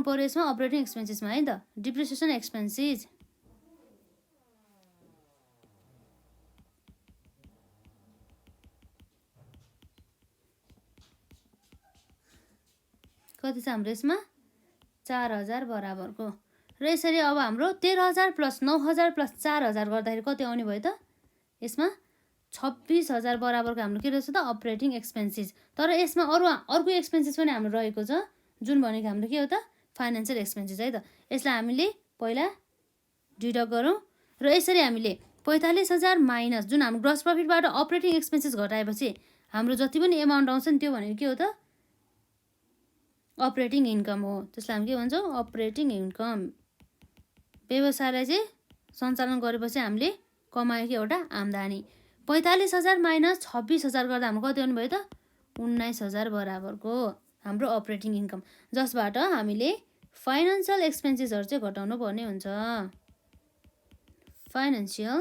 पर्यो यसमा अपरेटिङ एक्सपेन्सेसमा है त डिप्रिसिएसन एक्सपेन्सेस। कति छ हाम्रो यसमा 4,000 बराबरको। र यसरी अब हाम्रो 13,000 प्लस 9,000 प्लस 4,000 गर्दाखेरि कति आउने भयो त यसमा 26,000 बराबरको हाम्रो के रहेछ त अपरेटिङ एक्सपेन्सेस। तर यसमा अर्को एक्सपेन्सेस पनि हाम्रो रहेको छ, जुन भनेको हाम्रो के हो त फाइनेन्सियल एक्सपेन्सेस है त। यसलाई हामीले पहिला डिडक्ट गरौँ र यसरी हामीले 45,000 माइनस जुन हाम्रो ग्रस प्रफिटबाट अपरेटिङ एक्सपेन्सेस घटाएपछि हाम्रो जति पनि एमाउन्ट आउँछ नि त्यो भनेको के हो त अपरेटिङ इन्कम हो। त्यसलाई हामी के भन्छौँ अपरेटिङ इन्कम। व्यवसायलाई चाहिँ सञ्चालन गरेपछि हामीले कमाएको एउटा आम्दानी। 45,000 माइनस 26,000 गर्दा हाम्रो कति आउनुभयो त 19,000 बराबरको हाम्रो अपरेटिङ इन्कम, जसबाट हामीले फाइनेन्सियल एक्सपेन्सेसहरू चाहिँ घटाउनु पर्ने हुन्छ। फाइनेन्सियल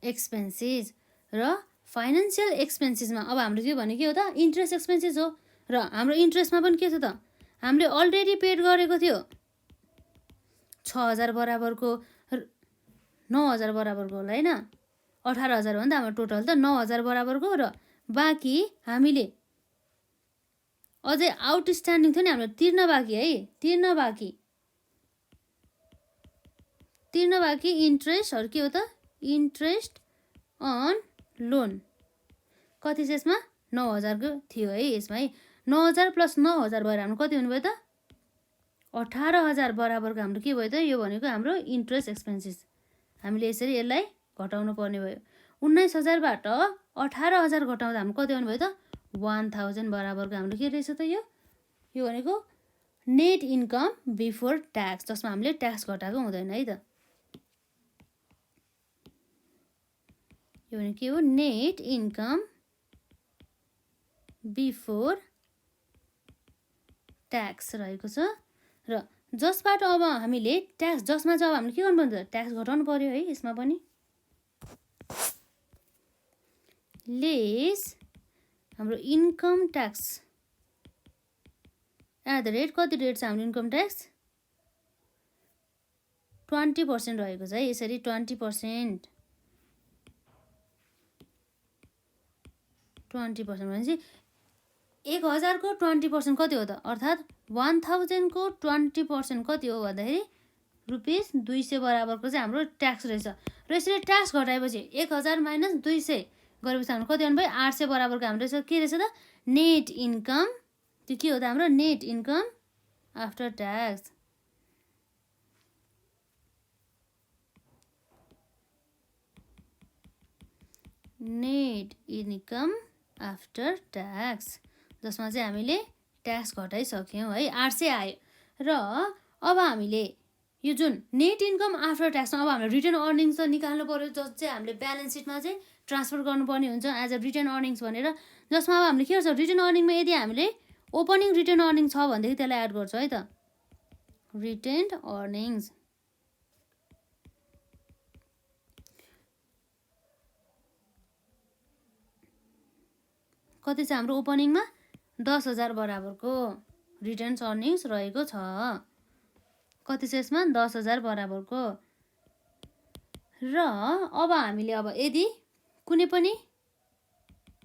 एक्सपेन्सेस र फाइनेन्सियल एक्सपेन्सेसमा अब हाम्रो के भने के हो त इन्ट्रेस्ट एक्सपेन्सेस हो। र हाम्रो इन्ट्रेस्टमा पनि के छ त हामीले अलरेडी पेड गरेको थियो 6,000 बराबरको 9,000 बराबरको होला होइन। 18,000 हो नि त हाम्रो टोटल त 9,000 बराबरको र बाँकी हामीले अझै आउटस्ट्यान्डिङ थियो नि हाम्रो तिर्न बाँकी है, तिर्न बाँकी इन्ट्रेस्टहरू के हो त इन्ट्रेस्ट अन लोन कति छ यसमा 9,000 को थियो है। यसमा है 9,000 प्लस 9,000 भएर हाम्रो कति हुनुभयो त 18,000 बराबरको हाम्रो के भयो त यो भनेको हाम्रो इन्ट्रेस्ट एक्सपेन्सेस। हामीले यसरी यसलाई घटाउनु पर्ने भयो। 19,000बाट 18,000 घटाउँदा हाम्रो कति आउनुभयो त 1,000 बराबरको हाम्रो के रहेछ त यो भनेको नेट इन्कम बिफोर ट्याक्स, जसमा हामीले ट्याक्स घटाएको हुँदैन है त। यो भनेको के हो नेट इन्कम बिफोर ट्याक्स रहेको छ। र जसबाट अब हामीले ट्याक्स जसमा चाहिँ अब हामीले के गर्नुपर्छ ट्याक्स घटाउनु पर्यो है। यसमा पनि लेस हाम्रो income tax at the rate कति रेट छ हाम्रो इन्कम ट्याक्स 20% रहेको छ है। यसरी 20% भनेपछि 1,000 को 20% कति हो त अर्थात् 1,000 को 20% कति हो भन्दाखेरि ₹200 बराबरको चाहिँ हाम्रो ट्याक्स रहेछ। र यसरी ट्याक्स घटाएपछि 1,000 माइनस 200 गरेपछि हाम्रो कति आउनुभयो 800 बराबरको हाम्रो रहेछ के रहेछ त नेट इन्कम। त्यो के हो त हाम्रो net income after tax. Net income after tax जसमा चाहिँ हामीले ट्याक्स घटाइसक्यौँ है 800 आयो। र अब हामीले यो जुन नेट इन्कम आफ्टर ट्याक्समा अब हामीले रिटर्न अर्निङ्स त निकाल्नु पर्यो, जस चाहिँ हामीले ब्यालेन्स सिटमा चाहिँ ट्रान्सफर गर्नुपर्ने हुन्छ एज अ रिटर्न अर्निङ्स भनेर। जसमा अब हामीले के गर्छ रिटर्न अर्निङमा यदि हामीले ओपनिङ रिटर्न अर्निङ छ भनेदेखि त्यसलाई एड गर्छ है त रिटेन्ड अर्निङ्स। कति छ हाम्रो ओपनिङमा 10,000 बराबरको रिटर्न्स अर्निङ्स रहेको छ। कति छ यसमा 10,000 बराबरको। र अब हामीले अब यदि कुनै पनि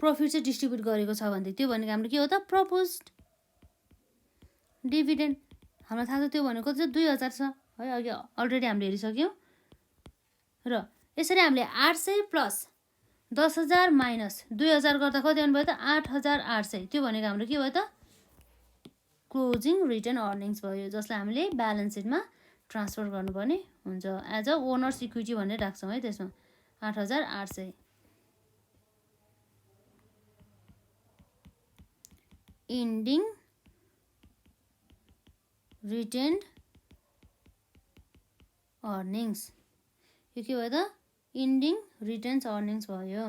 प्रफिट चाहिँ डिस्ट्रिब्युट गरेको छ भने त्यो भनेको हाम्रो के हो त प्रपोज्ड डिभिडेन्ड। हामीलाई थाहा छ त्यो भनेको चाहिँ 2,000 छ है, अघि अलरेडी हामीले हेरिसक्यौँ। र यसरी हामीले 800 प्लस 10,000 माइनस 2,000 गर्दा कति आउनुभयो त 8,800। त्यो भनेको हाम्रो के भयो त क्लोजिङ रिटर्न अर्निङ्स भयो, जसलाई हामीले ब्यालेन्स सिटमा ट्रान्सफर गर्नुपर्ने हुन्छ एज अ ओनर्स इक्विटी भनेर राख्छौँ है। त्यसमा 8,800 इन्डिङ रिटेन्ड अर्निङ्स। यो के भयो त इन्डिङ रिटर्न्स अर्निङ्स भयो।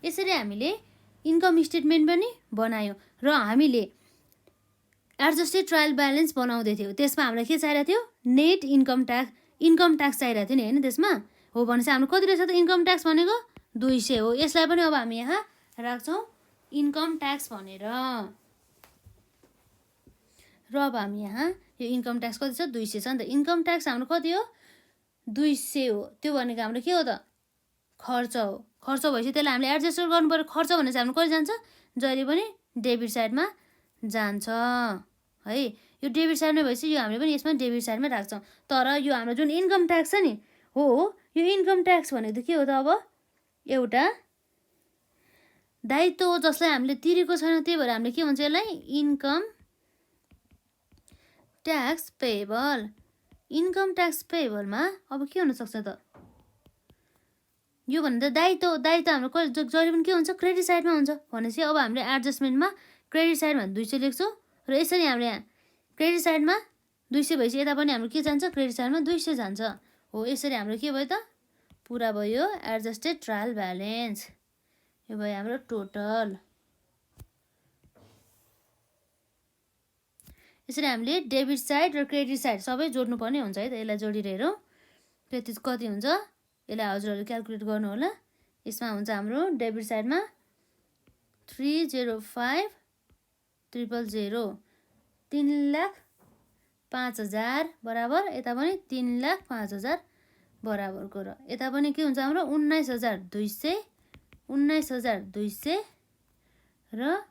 यसरी हामीले इन्कम स्टेटमेन्ट पनि बनायौँ र हामीले एडजस्टेड ट्रायल ब्यालेन्स बनाउँदै थियौँ। त्यसमा हामीलाई के चाहिरहेको थियो नेट इन्कम ट्याक्स चाहिरहेको थियो नि होइन। त्यसमा हो भने चाहिँ हाम्रो कति रहेछ त इन्कम ट्याक्स भनेको 200 हो। यसलाई पनि अब हामी यहाँ राख्छौँ इन्कम ट्याक्स भनेर। र अब हामी यहाँ यो इन्कम ट्याक्स कति छ 200 छ नि त। इन्कम ट्याक्स हाम्रो कति हो 200 हो। त्यो भनेको हाम्रो के हो त खर्च हो। खर्च भएपछि त्यसलाई हामीले एडजस्ट गर्नु पऱ्यो। खर्च भने चाहिँ हाम्रो कहिले जान्छ, जहिले पनि डेबिट साइडमा जान्छ है। यो डेबिट साइडमा भएपछि यो हामीले पनि यसमा डेबिट साइडमा राख्छौँ। तर यो हाम्रो जुन इन्कम ट्याक्स छ नि, हो यो इन्कम ट्याक्स भनेको के हो त, अब एउटा दायित्व हो जसलाई हामीले तिरेको छैन, त्यही भएर हामीले के भन्छ यसलाई, income tax payable. Income tax पेएबलमा अब के हुनसक्छ त, यो भन्दा दायित्व हाम्रो जहिले पनि के हुन्छ, क्रेडिट साइडमा हुन्छ। भनेपछि अब हामीले एडजस्टमेन्टमा क्रेडिट साइडमा 200 लेख्छौँ र यसरी हामीले क्रेडिट साइडमा 200 भएपछि यता पनि हाम्रो के जान्छ, क्रेडिट साइडमा 200 जान्छ। हो यसरी हाम्रो के भयो त, पुरा भयो एडजस्टेड ट्रायल ब्यालेन्स। यो भयो हाम्रो टोटल। यसरी हामीले डेबिट साइड र क्रेडिट साइड सबै जोड्नुपर्ने हुन्छ है त। यसलाई जोडेर हेरौँ त्यति कति हुन्छ, यसलाई हजुरहरूले क्यालकुलेट गर्नु होला। यसमा हुन्छ हाम्रो डेबिट साइडमा 305,000 3,05,000 बराबर, यता पनि 3,05,000 बराबरको, र यता पनि के हुन्छ हाम्रो 19,200 र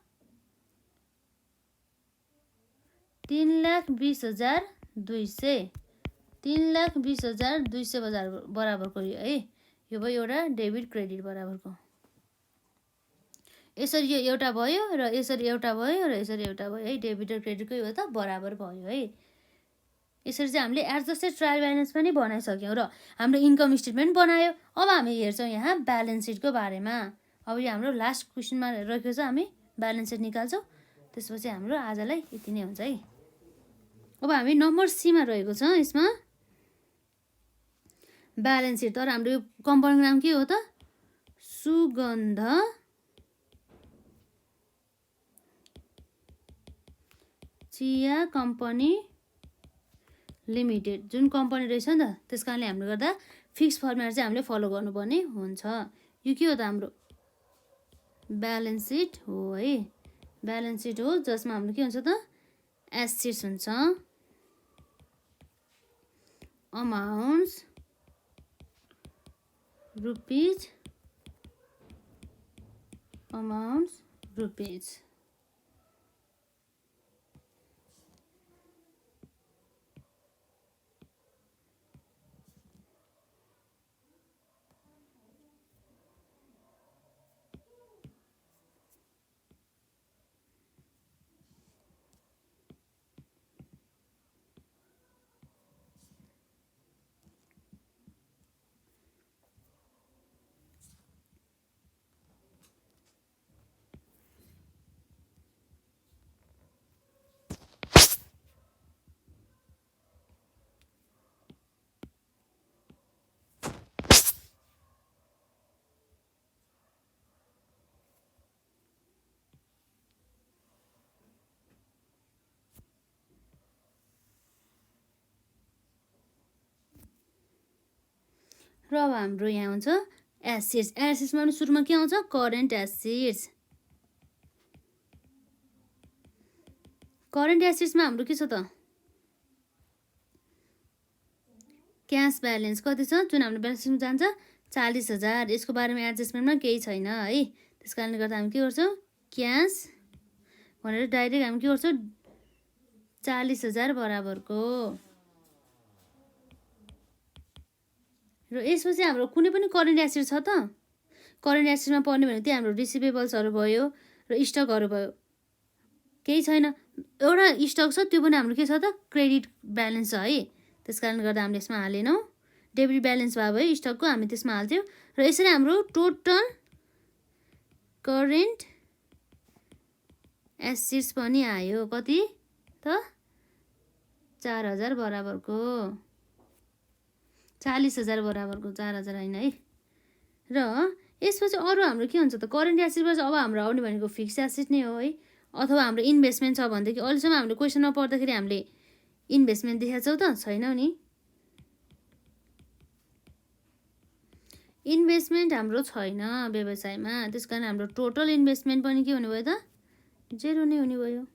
3,20,200 बराबरको है। यो भयो एउटा डेबिट क्रेडिट बराबरको। यसरी यो एउटा भयो र यसरी एउटा भयो र यसरी एउटा भयो है। डेबिट र क्रेडिटको यो त बराबर भयो है। यसरी चाहिँ हामीले एडजस्टेड ट्रायल ब्यालेन्स पनि बनाइसक्यौँ र हाम्रो इन्कम स्टेटमेन्ट बनायो। अब हामी हेर्छौँ यहाँ ब्यालेन्स सिटको बारेमा। अब यो हाम्रो लास्ट क्वेसनमा रहेको छ, हामी ब्यालेन्स सिट निकाल्छौँ। त्यसपछि हाम्रो आजलाई यति नै हुन्छ है। अब हामी नम्बर सीमा रहेको छ, यसमा ब्यालेन्स सिट। तर हाम्रो यो कम्पनीको नाम के हो त, सुगन्ध चिया कम्पनी लिमिटेड। जुन कम्पनी रहेछ नि त, त्यस कारणले हामीले गर्दा फिक्स फर्मेट चाहिँ हामीले फलो गर्नुपर्ने हुन्छ। यो के हो त, हाम्रो ब्यालेन्स सिट हो है। ब्यालेन्स सिट हो जसमा हाम्रो के हुन्छ त, एसेट्स हुन्छ, अमाउन्ट्स रुपिज र अब हाम्रो यहाँ हुन्छ एसेट्स। एसेट्समा पनि सुरुमा के आउँछ, करेन्ट एसेट्स। करेन्ट एसेट्समा हाम्रो के छ त, क्यास ब्यालेन्स कति छ, जुन हाम्रो ब्यालेन्समा जान्छ 40,000। यसको बारेमा एडजस्टमेन्टमा केही छैन है। त्यस कारणले गर्दा हामी के गर्छौँ, क्यास भनेर डाइरेक्ट हामी के गर्छौँ, 40,000 बराबरको। र यसपछि हाम्रो कुनै पनि करेन्ट एसेट छ त, करेन्ट एसेटमा पर्ने भने त्यही हाम्रो रिसिभेबल्सहरू भयो र स्टकहरू भयो। केही छैन, एउटा स्टक छ, त्यो पनि हाम्रो के छ त, क्रेडिट ब्यालेन्स छ है। त्यस कारणले गर्दा हामीले यसमा हालेनौँ। डेबिट ब्यालेन्स भयो स्टकको, हामी त्यसमा हाल्थ्यौँ। र यसरी हाम्रो टोटल करेन्ट एसेट्स पनि आयो, कति त, 4,000 बराबरको, 40,000 बराबरको, 4,000 होइन है। र यसपछि अरू हाम्रो के हुन्छ त, करेन्ट एसेटबाट अब हाम्रो आउने भनेको फिक्स एसेट नै हो है। अथवा हाम्रो इन्भेस्टमेन्ट छ भनेदेखि अहिलेसम्म हामीले क्वेसनमा पढ्दाखेरि हामीले इन्भेस्टमेन्ट देखाएको छौँ त, छैनौँ नि। इन्भेस्टमेन्ट हाम्रो छैन व्यवसायमा। त्यस कारण हाम्रो टोटल इन्भेस्टमेन्ट पनि के हुने भयो त, 0 नै हुने भयो।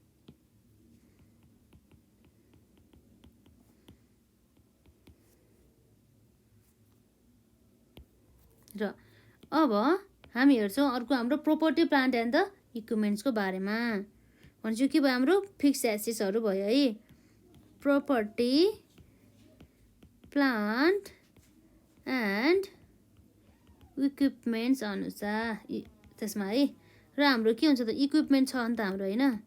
र अब हामी हेर्छौँ अर्को हाम्रो प्रोपर्टी प्लान्ट एन्ड द इक्विपमेन्ट्सको बारेमा। भनेपछि के भयो हाम्रो फिक्स्ड एसेट्सहरू भयो है। प्रोपर्टी प्लान्ट एन्ड इक्विपमेन्ट्स अनुसार त्यसमा है। र हाम्रो के हुन्छ त इक्विपमेन्ट छ नि त हाम्रो होइन।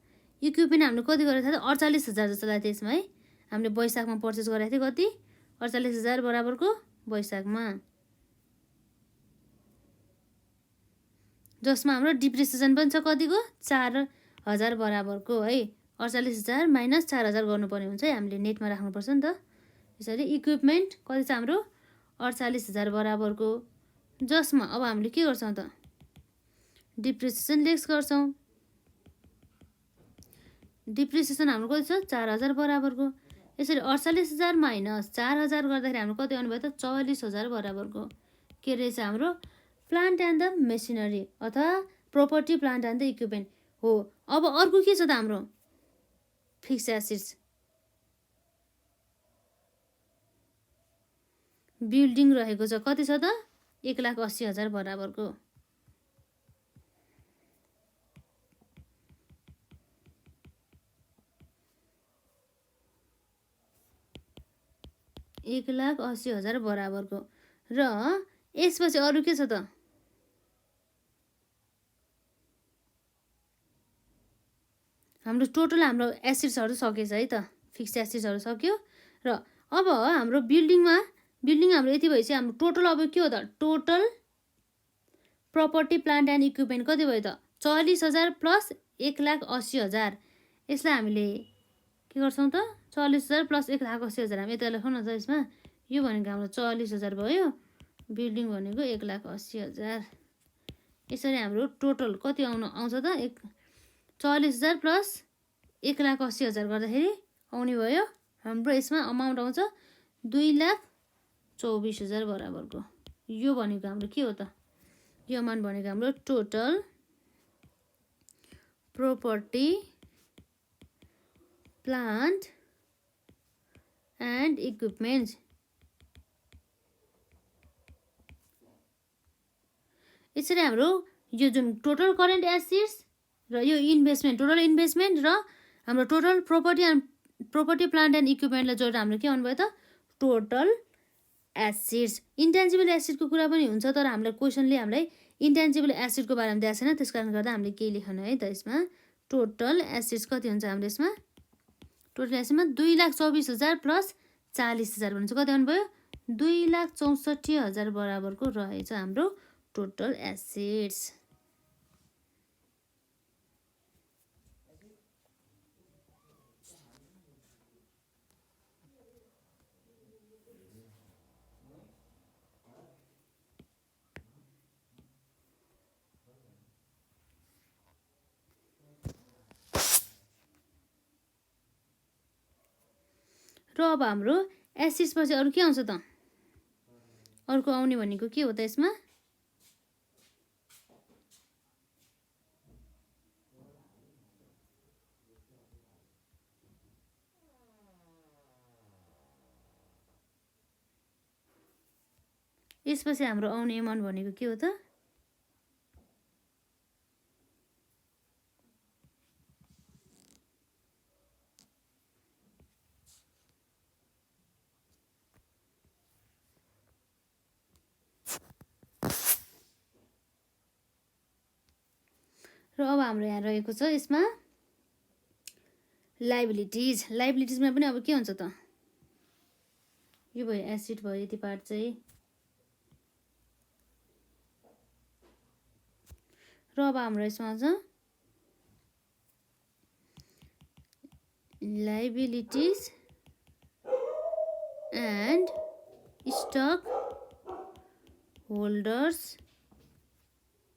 इक्विपमेन्ट हामीले कति गरेको थियो त 48,000 जस्तो लाग्यो त्यसमा है। हामीले वैशाखमा पर्चेस गरेको थियो कति 48,000 बराबरको वैशाखमा, जसमा हाम्रो डिप्रिसिएसन पनि छ कतिको 4,000 बराबरको है। 48,000 माइनस 4,000 गर्नुपर्ने हुन्छ है, हामीले नेटमा राख्नुपर्छ नि त। यसरी इक्विपमेन्ट कति छ हाम्रो 48,000 बराबरको, जसमा अब हामीले के गर्छौँ त डिप्रिसिएसन लेस गर्छौँ। डिप्रिसिएसन हाम्रो कति छ 4,000 बराबरको। यसरी 48,000 माइनस 4,000 गर्दाखेरि हाम्रो कति आउनुभयो त 44,000 बराबरको के रहेछ हाम्रो प्लान्ट एन्ड द मेसिनरी अथवा property plant and the equipment हो। अब अर्को के छ त हाम्रो फिक्स्ड एसेट्स बिल्डिङ रहेको छ कति छ त 1,80,000 बराबरको। एक 1,80,000 बराबरको। र यसपछि अरू के छ त हाम्रो टोटल हाम्रो एसेट्सहरू सकेछ है त, फिक्स्ड एसेट्सहरू सक्यो। र अब हाम्रो बिल्डिङ हाम्रो यति भएपछि हाम्रो टोटल अब के हो त total property plant and equipment कति भयो त 44,000 प्लस 1,80,000। यसलाई हामीले के गर्छौँ त 44,000 प्लस 1,80,000 हामी यता लेखौँ न त। यसमा यो भनेको हाम्रो 44,000 भयो, बिल्डिङ भनेको 1,80,000। यसरी हाम्रो टोटल कति आउँछ त 44,000 प्लस 1,80,000 गर्दाखेरि आउने भयो हाम्रो यसमा अमाउन्ट आउँछ 2,24,000 बराबरको। यो भनेको हाम्रो के हो त यो अमाउन्ट भनेको हाम्रो total property plant and equipments. यसरी हाम्रो यो जुन टोटल करेन्ट एसेट्स र यो इन्भेस्टमेन्ट टोटल इन्भेस्टमेन्ट र हाम्रो टोटल प्रोपर्टी प्लान्ट एन्ड इक्विपमेन्टलाई जोडेर हाम्रो के भन्नुभयो त टोटल एसेट्स। इन्टेन्जिबल एसेटको कुरा पनि हुन्छ तर हामीलाई क्वेसनले हामीलाई इन्टेन्जिबल एसेटको बारेमा दिएको छैन, त्यस कारणले गर्दा हामीले केही लेखन है त। यसमा टोटल एसेट्स कति हुन्छ हाम्रो यसमा टोटल एसेटमा 2,24,000 प्लस 40,000 भन्छ कति आउनुभयो 2,64,000 बराबरको रहेछ हाम्रो टोटल एसेट्स। र अब हाम्रो एसेट्स पछि अरू के आउँछ त अर्को आउने भनेको के हो त यसमा यसपछि हाम्रो आउने अमाउन्ट भनेको के हो त र अब हाम्रो यहाँ रहेको छ यसमा लाइबिलिटिजमा पनि अब के हुन्छ त यो भयो एसेट भयो यति पार्ट चाहिँ। र अब हाम्रो यसमा आउँछ लाइबिलिटिज एन्ड स्टक होल्डर्स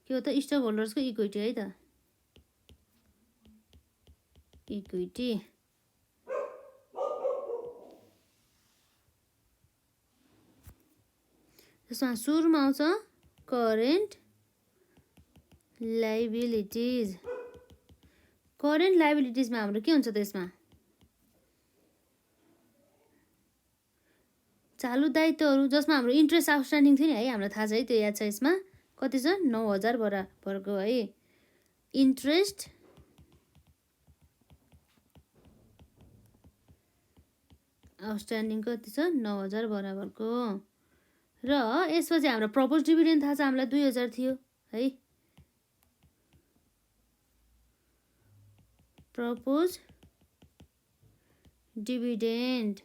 के हो त स्टक होल्डर्सको इक्विटी है त इक्विटी। त्यसमा सुरुमा आउँछ करेन्ट लाइबिलिटिजमा हाम्रो के हुन्छ त यसमा चालु दायित्वहरू जसमा हाम्रो इन्ट्रेस्ट आउटस्ट्यान्डिङ थियो नि है हामीलाई थाहा छ है त्यो याद छ। यसमा कति छ 9000 बराबरको है। इन्ट्रेस्ट आउटस्ट्यान्डिङ कति छ 9000 बराबरको। र यसपछि हाम्रो प्रपोज डिभिडेन्ड थाहा छ हामीलाई 2000 थियो है। प्रपोज डिभिडेन्ड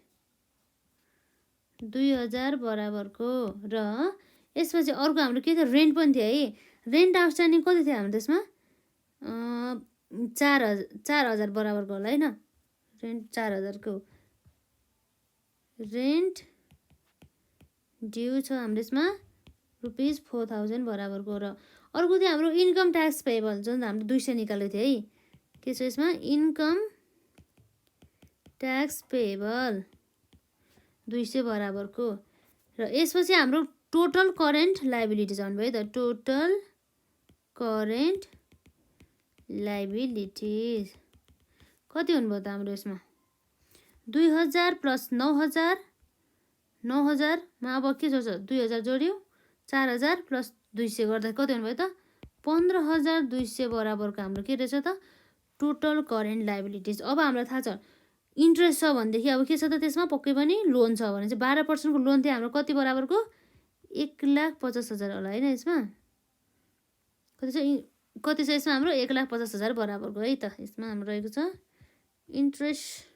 2000 बराबरको। र यसपछि अर्को हाम्रो के थियो रेन्ट पनि थियो है। रेन्ट आउटस्ट्यान्डिङ कति थियो हाम्रो त्यसमा 4000 बराबरको होला हैन। रेन्ट 4000 को रेन्ट ड्यू छ हाम्रो यसमा ₹4000 बराबरको। र अर्को थियो हाम्रो इन्कम ट्याक्स पेएबल जुन हामीले 200 निकालेको थियो है। के छ यसमा इन्कम ट्याक्स पेएबल 200 बराबरको। र यसपछि हाम्रो टोटल करेन्ट लायबिलिटिज आउनु भयो त। टोटल करेन्ट लायबिलिटिज कति हुनुभयो त हाम्रो यसमा 2000 प्लस 9000 मा अब के छ 2000 जोड्यो 4000 प्लस 200 गर्दा कति हुनुभयो त 15200 बराबरको हाम्रो के रहेछ त टोटल करेन्ट लायबिलिटिज। अब हामीलाई थाहा छ इन्ट्रेस्ट छ भनेदेखि अब के छ त त्यसमा पक्कै पनि लोन छ भने चाहिँ 12% को लोन थियो हाम्रो कति बराबरको 1,50,000 होला हैन। यसमा कति छ यसमा हाम्रो 1,50,000 बराबरको है त। यसमा हाम्रो रहेको छ इन्ट्रेस्ट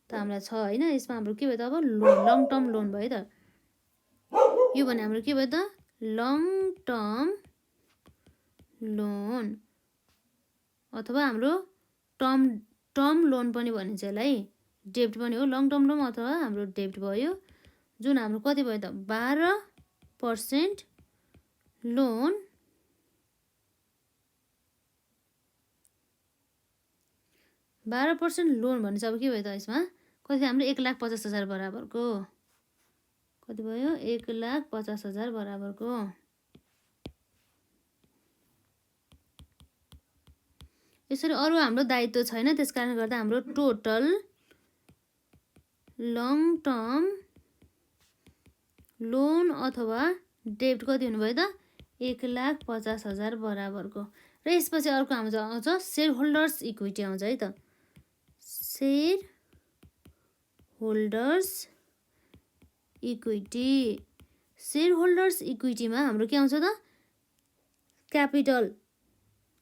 त हामीलाई छ हैन। यसमा हाम्रो के भयो त अब लोन लङ टर्म लोन भयो त। यो भने हाम्रो के भयो त लङ टर्म लोन अथवा हाम्रो टर्म लोन पनि भनिन्छ यसलाई। डेब्ट पनि हो लङ टर्म लोन अथवा हाम्रो डेब्ट भयो जुन हाम्रो कति भयो त 12% लोन 12% लोन भनेपछि अब के भयो त यसमा कति हाम्रो 1,50,000 बराबरको कति भयो 1,50,000 बराबरको। यसरी अरु हाम्रो दायित्व छैन त्यसकारण गर्दा हाम्रो टोटल लङ टर्म लोन अथवा डेब्ट कति हुनुभयो त 1,50,000 बराबरको। र यसपछि अर्को हाम्रो आउँछ शेयर होल्डर्स इक्विटी आउँछ है त। Shareholders equity shareholders इक्विटीमा हाम्रो के आउँछ त क्यापिटल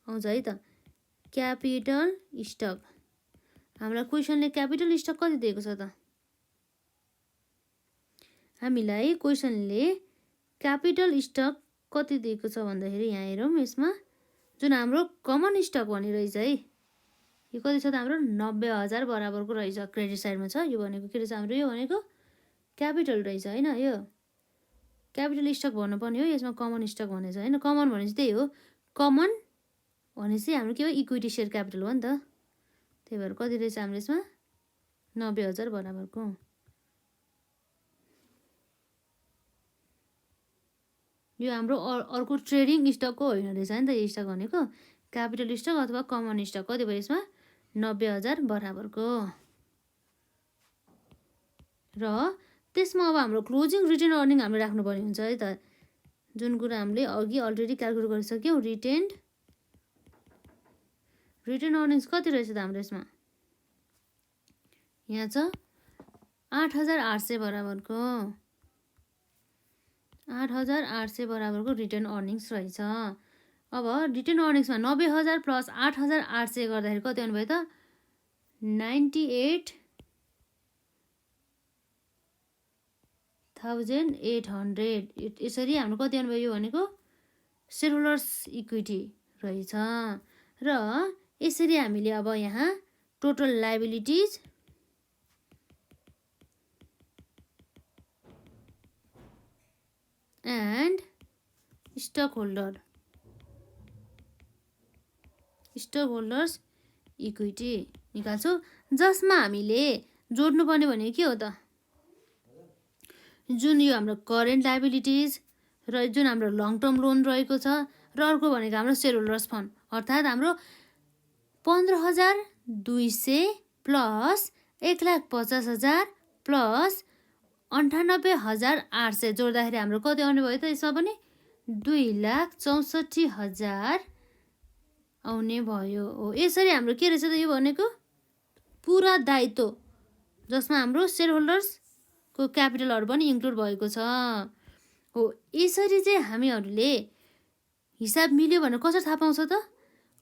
आउँछ है त। क्यापिटल स्टक हामीलाई क्वेसनले क्यापिटल स्टक कति दिएको छ त हामीलाई क्वेसनले क्यापिटल स्टक कति दिएको छ भन्दाखेरि यहाँ हेरौँ यसमा जुन हाम्रो कमन स्टक भनिरहेछ है यो कति छ त हाम्रो 90,000 बराबरको रहेछ क्रेडिट साइडमा छ। यो भनेको के रहेछ हाम्रो यो भनेको क्यापिटल रहेछ हैन। यो क्यापिटल स्टक भन्नुपर्ने हो यसमा कमन स्टक भनेछ हैन। कमन भनेपछि त्यही हो कमन भनेपछि हाम्रो के हो इक्विटी शेयर क्यापिटल हो नि त। त्यही भएर कति रहेछ हाम्रो यसमा 90,000 बराबरको। यो हाम्रो अर्को ट्रेडिङ स्टकको होइन रहेछ नि त। यो स्टक भनेको क्यापिटल स्टक अथवा कमन स्टक कति भयो यसमा 90,000 बराबरको। र त्यसमा अब हाम्रो क्लोजिङ रिटेन अर्निङ हामीले राख्नुपर्ने हुन्छ है त। जुन कुरा हामीले अघि अलरेडी क्याल्कुलेट गरिसक्यौँ रिटेन अर्निङ्स कति रहेछ त हाम्रो यसमा यहाँ छ 8,800 बराबरको 8,800 बराबरको रिटेन अर्निङ्स रहेछ। अब रिटेन अर्निङ्समा 90,000 प्लस 8,800 गर्दाखेरि कति आउनुभयो त 98,800 यसरी हाम्रो कति आउनुभयो यो भनेको शेयर होल्डर्स इक्विटी रहेछ। र यसरी हामीले अब यहाँ total liabilities and stock holders equity निकाल्छौँ जसमा हामीले जोड्नुपर्ने भनेको के हो त जुन यो हाम्रो करेन्ट लायबिलिटिज र जुन हाम्रो लङ टर्म लोन रहेको छ र अर्को भनेको हाम्रो शेयर होल्डर्स फन्ड अर्थात् हाम्रो 15,200 प्लस 1,50,000 प्लस 98,800 जोड्दाखेरि हाम्रो कति आउने भयो त यसमा पनि 2,64,000 आउने भयो हो। यसरी हाम्रो के रहेछ त यो भनेको पुरा दायित्व जसमा हाम्रो सेयर होल्डर्सको क्यापिटलहरू पनि इन्क्लुड भएको छ हो। यसरी चाहिँ हामीहरूले हिसाब मिल्यो भने कसरी थाहा पाउँछ त?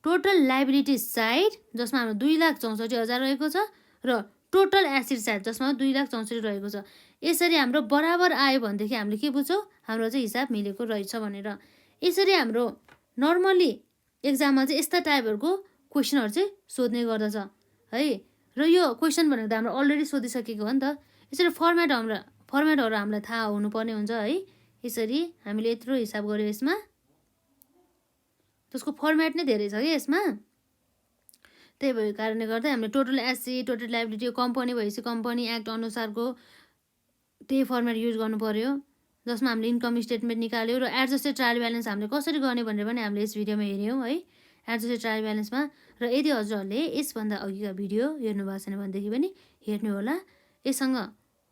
टोटल लाइबिलिटी साइड जसमा हाम्रो 2,64,000 रहेको छ र टोटल एसेट साइड जसमा 2,64,000 रहेको छ। यसरी हाम्रो बराबर आयो भनेदेखि हामीले के बुझ्छौँ? हाम्रो चाहिँ हिसाब मिलेको रहेछ भनेर। यसरी हाम्रो नर्मली एक्जाममा चाहिँ यस्ता टाइपहरूको क्वेसनहरू चाहिँ सोध्ने गर्दछ है। र यो क्वेसन भनेको त हाम्रो अलरेडी सोधिसकेको हो नि त। यसरी फर्मेटहरू हामीलाई थाहा हुनुपर्ने हुन्छ है। यसरी हामीले यत्रो हिसाब गर्यो यसमा, त्यसको फर्मेट नै धेरै छ कि यसमा। त्यही भएको कारणले गर्दा हामीले total asset total liability company भएपछि कम्पनी एक्ट अनुसारको त्यही फर्मेट युज गर्नु पर्यो जसमा हामीले इन्कम स्टेटमेन्ट निकाल्यो। र एडजस्टेड ट्रायल ब्यालेन्स हामीले कसरी गर्ने भनेर पनि हामीले यस भिडियोमा हेऱ्यौँ है, एडजस्टेड ट्रायल ब्यालेन्समा। र यदि हजुरहरूले यसभन्दा अघिका भिडियो हेर्नु भएको छैन भनेदेखि पनि हेर्नु होला। यससँग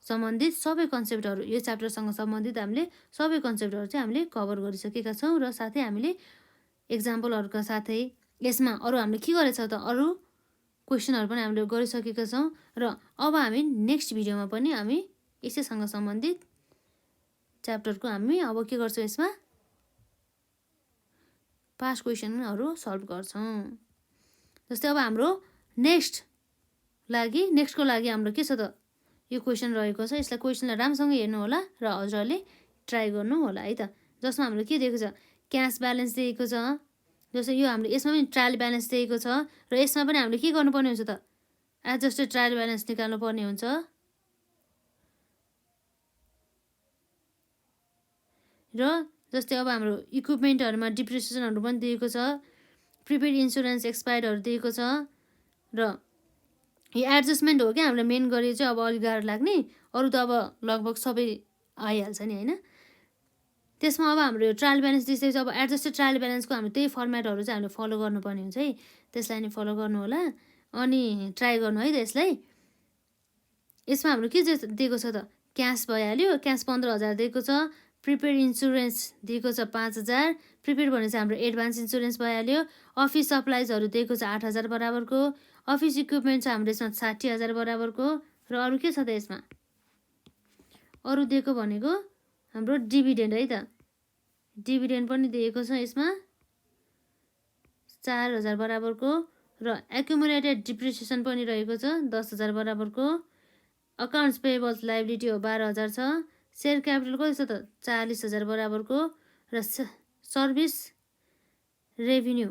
सम्बन्धित सबै कन्सेप्टहरू, यो च्याप्टरसँग सम्बन्धित हामीले सबै कन्सेप्टहरू चाहिँ हामीले कभर गरिसकेका छौँ। र साथै हामीले एक्जाम्पलहरूका साथै यसमा अरू हामीले के गरेछ त अरू क्वेसनहरू पनि हामीले गरिसकेका छौँ। र अब हामी नेक्स्ट भिडियोमा पनि हामी यसैसँग सम्बन्धित च्याप्टरको हामी अब के गर्छौँ, यसमा पास्ट क्वेसनहरू सल्भ गर्छौँ। जस्तै अब हाम्रो नेक्स्टको लागि हाम्रो के छ त यो क्वेसन रहेको छ। यसलाई क्वेसनलाई राम्रोसँग हेर्नु होला र हजुरहरूले ट्राई गर्नु होला है त। जसमा हाम्रो के दिएको छ, क्यास ब्यालेन्स दिएको छ। जस्तै यो हामीले यसमा पनि ट्रायल ब्यालेन्स दिएको छ र यसमा पनि हामीले के गर्नुपर्ने हुन्छ त एडजस्टेड ट्रायल ब्यालेन्स निकाल्नु पर्ने हुन्छ। र जस्तै अब हाम्रो इक्विपमेन्टहरूमा डिप्रिसिएसनहरू पनि दिएको छ, प्रिपेड इन्सुरेन्स एक्सपायर्डहरू दिएको छ। र यो एडजस्टमेन्ट हो क्या हामीलाई मेन गरी चाहिँ अब अलिक गाह्रो लाग्ने, अरू त अब लगभग सबै आइहाल्छ नि होइन। त्यसमा अब हाम्रो यो ट्रायल ब्यालेन्स दिइसकेपछि अब एडजस्टेड ट्रायल ब्यालेन्सको हाम्रो त्यही फर्मेटहरू चाहिँ हामीले फलो गर्नुपर्ने हुन्छ है। त्यसलाई नि फलो गर्नु होला अनि ट्राई गर्नु है त यसलाई। यसमा हाम्रो के दिएको छ त क्यास भइहाल्यो, क्यास 15,000 दिएको छ, प्रिपेड इन्सुरेन्स दिएको छ 5,000, प्रिपेड भने चाहिँ हाम्रो एडभान्स इन्सुरेन्स भइहाल्यो। अफिस सप्लाइजहरू दिएको छ 8,000 बराबरको, अफिस इक्विपमेन्ट छ हाम्रो यसमा 60,000 बराबरको। र अरू के छ त यसमा अरू दिएको भनेको हाम्रो डिभिडेन्ड है त, डिभिडेन्ड पनि दिएको छ यसमा 4,000 बराबरको। र एक्युमुलेटेड डिप्रिसिएसन पनि रहेको छ 10,000 बराबरको। अकाउन्ट्स पेएबल्स लाइबिलिटी हो 12,000 छ। सेयर क्यापिटल कति छ त 40,000 बराबरको। र सर्भिस रेभिन्यू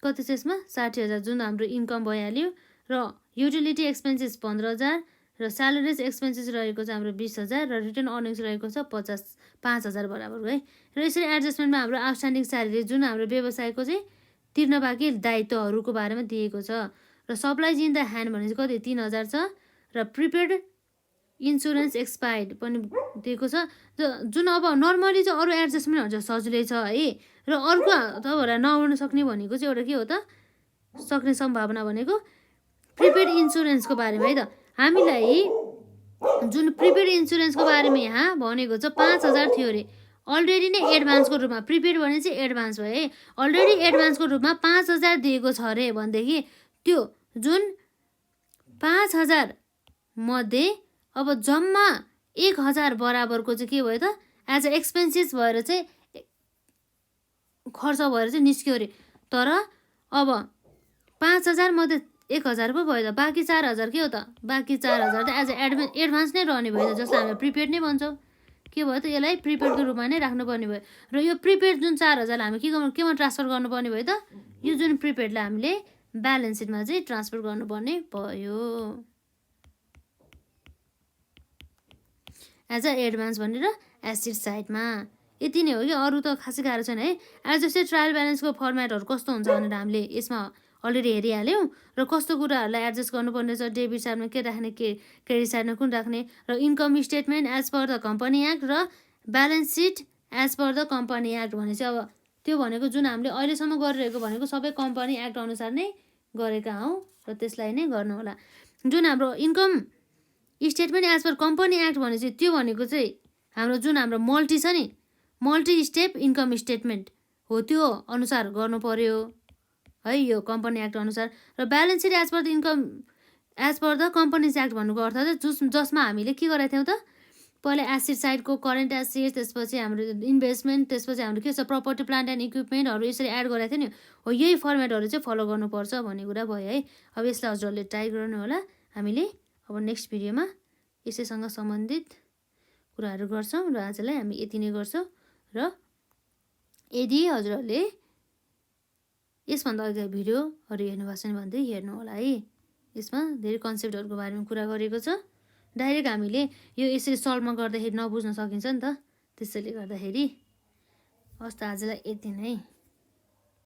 कति छ यसमा 60,000 जुन हाम्रो इन्कम भइहाल्यो। र युटिलिटी एक्सपेन्सेस 15,000 र स्यालेरिज एक्सपेन्सेस रहेको छ हाम्रो 20,000 र रिटर्न अर्निङ्स रहेको छ 5,000 बराबरको है। र यसरी एडजस्टमेन्टमा हाम्रो आउटस्ट्यान्डिङ स्यालेरी जुन हाम्रो व्यवसायको चाहिँ तिर्न बाँकी दायित्वहरूको बारेमा दिएको छ। र सप्लाइज इन द ह्यान्ड भने चाहिँ कति 3,000 छ। र प्रिपेड इन्सुरेन्स एक्सपायर्ड पनि दिएको छ। जुन अब नर्मली चाहिँ अरू एडजस्टमेन्टहरू चाहिँ सजिलै छ है। र अर्को तपाईँहरूलाई नआउन सक्ने भनेको चाहिँ एउटा के हो त सक्ने सम्भावना भनेको प्रिपेड इन्सुरेन्सको बारेमा है त। हामीलाई जुन प्रिपेड इन्सुरेन्सको बारेमा यहाँ भनेको छ 5,000 थियो अरे, अलरेडी नै एडभान्सको रूपमा, प्रिपेड भने चाहिँ एडभान्स भयो है, अलरेडी एडभान्सको रूपमा 5,000 दिएको छ अरे भनेदेखि त्यो जुन 5,000 मध्ये अब जम्मा 1,000 बराबरको चाहिँ के भयो त एज अ एक्सपेन्सेस भएर चाहिँ खर्च भएर चाहिँ निस्क्यो अरे। तर अब 5,000 मध्ये 1,000 पो भयो त, बाँकी 4,000 के हो त, बाँकी 4,000 त एज अ एडभान्स नै रहने भयो त, जसलाई हामी प्रिपेड नै भन्छौँ। के भयो त यसलाई प्रिपेडको रूपमा नै राख्नुपर्ने भयो। र यो प्रिपेड जुन 4,000 हामी केमा ट्रान्सफर गर्नुपर्ने भयो त, यो जुन प्रिपेडलाई हामीले ब्यालेन्स सिटमा चाहिँ ट्रान्सफर गर्नुपर्ने भयो एज अ एडभान्स भनेर एसेट साइडमा। यति नै हो कि अरू त खासै गाह्रो छैन है। एडजस्टेड ट्रायल ब्यालेन्सको फर्मेटहरू कस्तो हुन्छ भनेर हामीले यसमा अलरेडी हेरिहाल्यौँ। र कस्तो कुराहरूलाई एडजस्ट गर्नुपर्ने छ, डेबिट साइडमा के राख्ने, क्रेडिट साइडमा कुन राख्ने, र income statement as per the company act र balance sheet as per the company act भने चाहिँ अब त्यो भनेको जुन हामीले अहिलेसम्म गरिरहेको भनेको सबै कम्पनी एक्ट अनुसार नै गरेका हौँ र त्यसलाई नै गर्नु होला। जुन हाम्रो income statement as per company act भने चाहिँ त्यो भनेको चाहिँ हाम्रो जुन हाम्रो मल्टी छ नि, मल्टी स्टेप इन्कम स्टेटमेन्ट हो, त्यो अनुसार गर्नु पर्यो है, यो कम्पनी एक्ट अनुसार। र balance sheet as per the companies act भन्नुको अर्थ चाहिँ जसमा हामीले के गरेका थियौँ त, पहिला एसेट साइडको करेन्ट एसेट, त्यसपछि हाम्रो इन्भेस्टमेन्ट, त्यसपछि हाम्रो के छ प्रपर्टी प्लान्ट एन्ड इक्विपमेन्टहरू यसरी एड गरेको थियो नि, हो यही फर्मेटहरू चाहिँ फलो गर्नुपर्छ भन्ने कुरा भयो है। अब यसलाई हजुरहरूले ट्राई गर्नु होला। हामीले अब नेक्स्ट भिडियोमा यसैसँग सम्बन्धित कुराहरू गर्छौँ र आजलाई हामी यति नै गर्छौँ। र यदि हजुरहरूले यसभन्दा अगाडि भिडियोहरू हेर्नुभएको छैन भने चाहिँ हेर्नु होला है। यसमा धेरै कन्सेप्टहरूको बारेमा कुरा गरेको छ। डाइरेक्ट हामीले यो यसरी सल्भमा गर्दाखेरि नबुझ्न सकिन्छ नि त, त्यसैले गर्दाखेरि हस् त आजलाई यति नै।